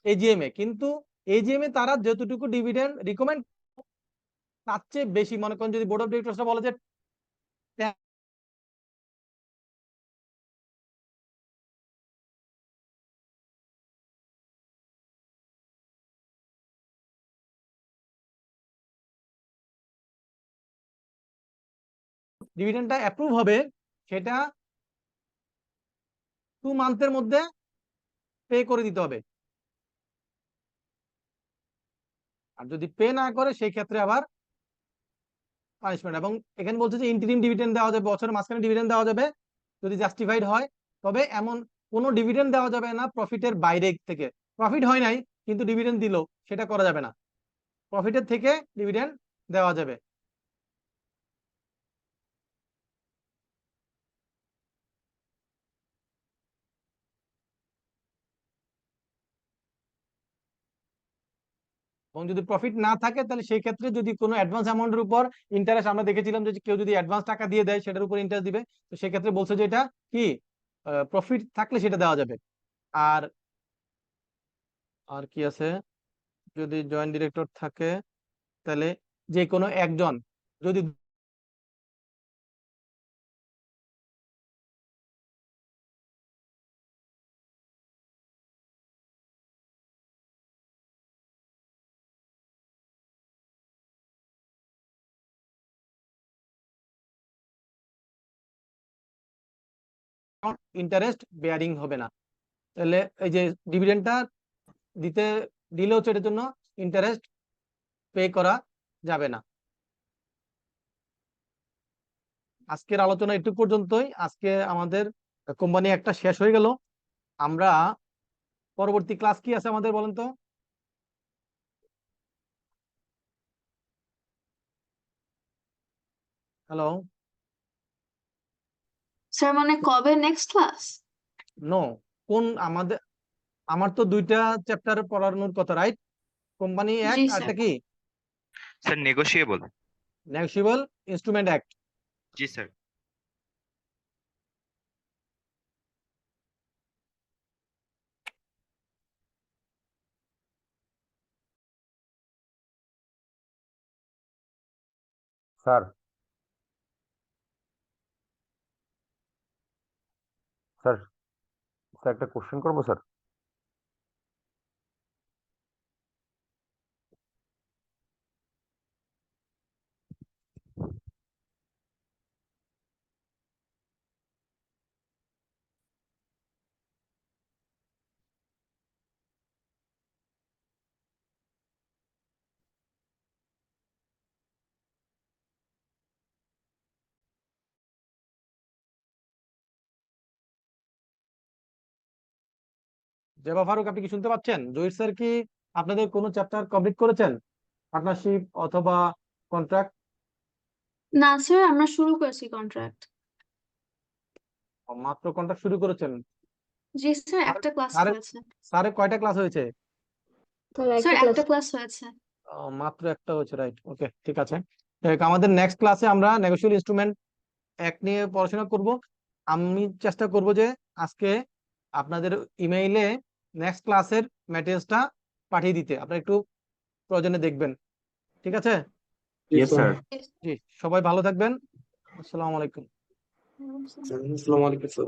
এজিএম এ, কিন্তু এজিএম এ তারা যতটুকু ডিভিডেন্ড রিকমেন্ড তার চেয়ে বেশি, মনে করেন যদি বোর্ড অফ ডিরেক্টরসরা বলে যে ডিভিডেন্ডটা অ্যাপ্রুভ হবে, সেটা 2 মান্থের মধ্যে পে করে দিতে হবে। আর যদি পে না করে সেই ক্ষেত্রে আবার পানিশমেন্ট। এবং এখানে বলছে যে ইন্টারিম ডিভিডেন্ড দেওয়া যাবে, বছরের মাঝখানে ডিভিডেন্ড দেওয়া যাবে যদি জাস্টিফাইড হয়। তবে এমন কোনো ডিভিডেন্ড দেওয়া যাবে না প্রফিটের বাইরে থেকে। প্রফিট হয় নাই কিন্তু ডিভিডেন্ড দিল, সেটা করা যাবে না। প্রফিটের থেকে ডিভিডেন্ড দেওয়া যাবে। এবং যদি প্রফিট না থাকে তাহলে সেই ক্ষেত্রে যদি কোনো অ্যাডভান্স অ্যামাউন্টের উপর ইন্টারেস্ট, আমরা দেখেছিলাম যে কেউ যদি অ্যাডভান্স টাকা দিয়ে দেয় সেটার উপর ইন্টারেস্ট দিবে, তো সেক্ষেত্রে বলছে যে এটা কি প্রফিট থাকলে সেটা দেওয়া যাবে। আর আর কি আছে, যদি জয়েন্ট ডিরেক্টর থাকে তাহলে যে কোনো একজন যদি ইন্টারেস্ট বেয়ারিং হবে না, তাহলে এই যে ডিভিডেন্ডটা দিতে দিলে হচ্ছে এটার জন্য ইন্টারেস্ট পে করা যাবে না। আজকের আলোচনা একটু পর্যন্তই। আজকে আমাদের কোম্পানি একটা শেষ হয়ে গেল। আমরা পরবর্তী ক্লাস কি আছে আমাদের বলেন তো? হ্যালো, স্যার মানে কবে নেক্সট ক্লাস? নো, কোন আমার তো 2টা চ্যাপ্টার পড়ানোর কথা, রাইট? কোম্পানি জি অ্যাক্ট আর স্যার। একটা কি, sir negotiable. Negotiable instrument act. জি স্যার। স্যার, স্যার, স্যার একটা কোশ্চেন করবো স্যার? জেবা ফারুক, আপনি কি শুনতে পাচ্ছেন? জহির স্যার কি আপনাদের কোনো চ্যাপ্টার কমপ্লিট করেছেন, পার্টনারশিপ অথবা কন্ট্রাক্ট? না স্যার, আমরা শুরু করেছি কন্ট্রাক্ট। মাত্র কন্ট্রাক্ট শুরু করেছেন? জি স্যার, একটা ক্লাস স্যারের হয়েছে। স্যারের কয়টা ক্লাস হয়েছে? তার স্যার, একটা একটা ক্লাস ক্লাস হয়েছে। মাত্র একটা হয়েছে, রাইট, ওকে, ঠিক আছে। আমাদের নেক্সট ক্লাসে আমরা নেগোশিয়েবল ইনস্ট্রুমেন্ট অ্যাক্ট নিয়ে পড়াশোনা করব। আমি চেষ্টা করব যে আজকে আপনাদের ইমেইলে নেক্সট ক্লাসের ম্যাটেরিয়ালসটা পাঠিয়ে দিতে, আপনারা একটু প্রয়োজনে দেখবেন, ঠিক আছে? Yes sir. জি, সবাই ভালো থাকবেন। আসসালামু আলাইকুম। আসসালামু আলাইকুম স্যার।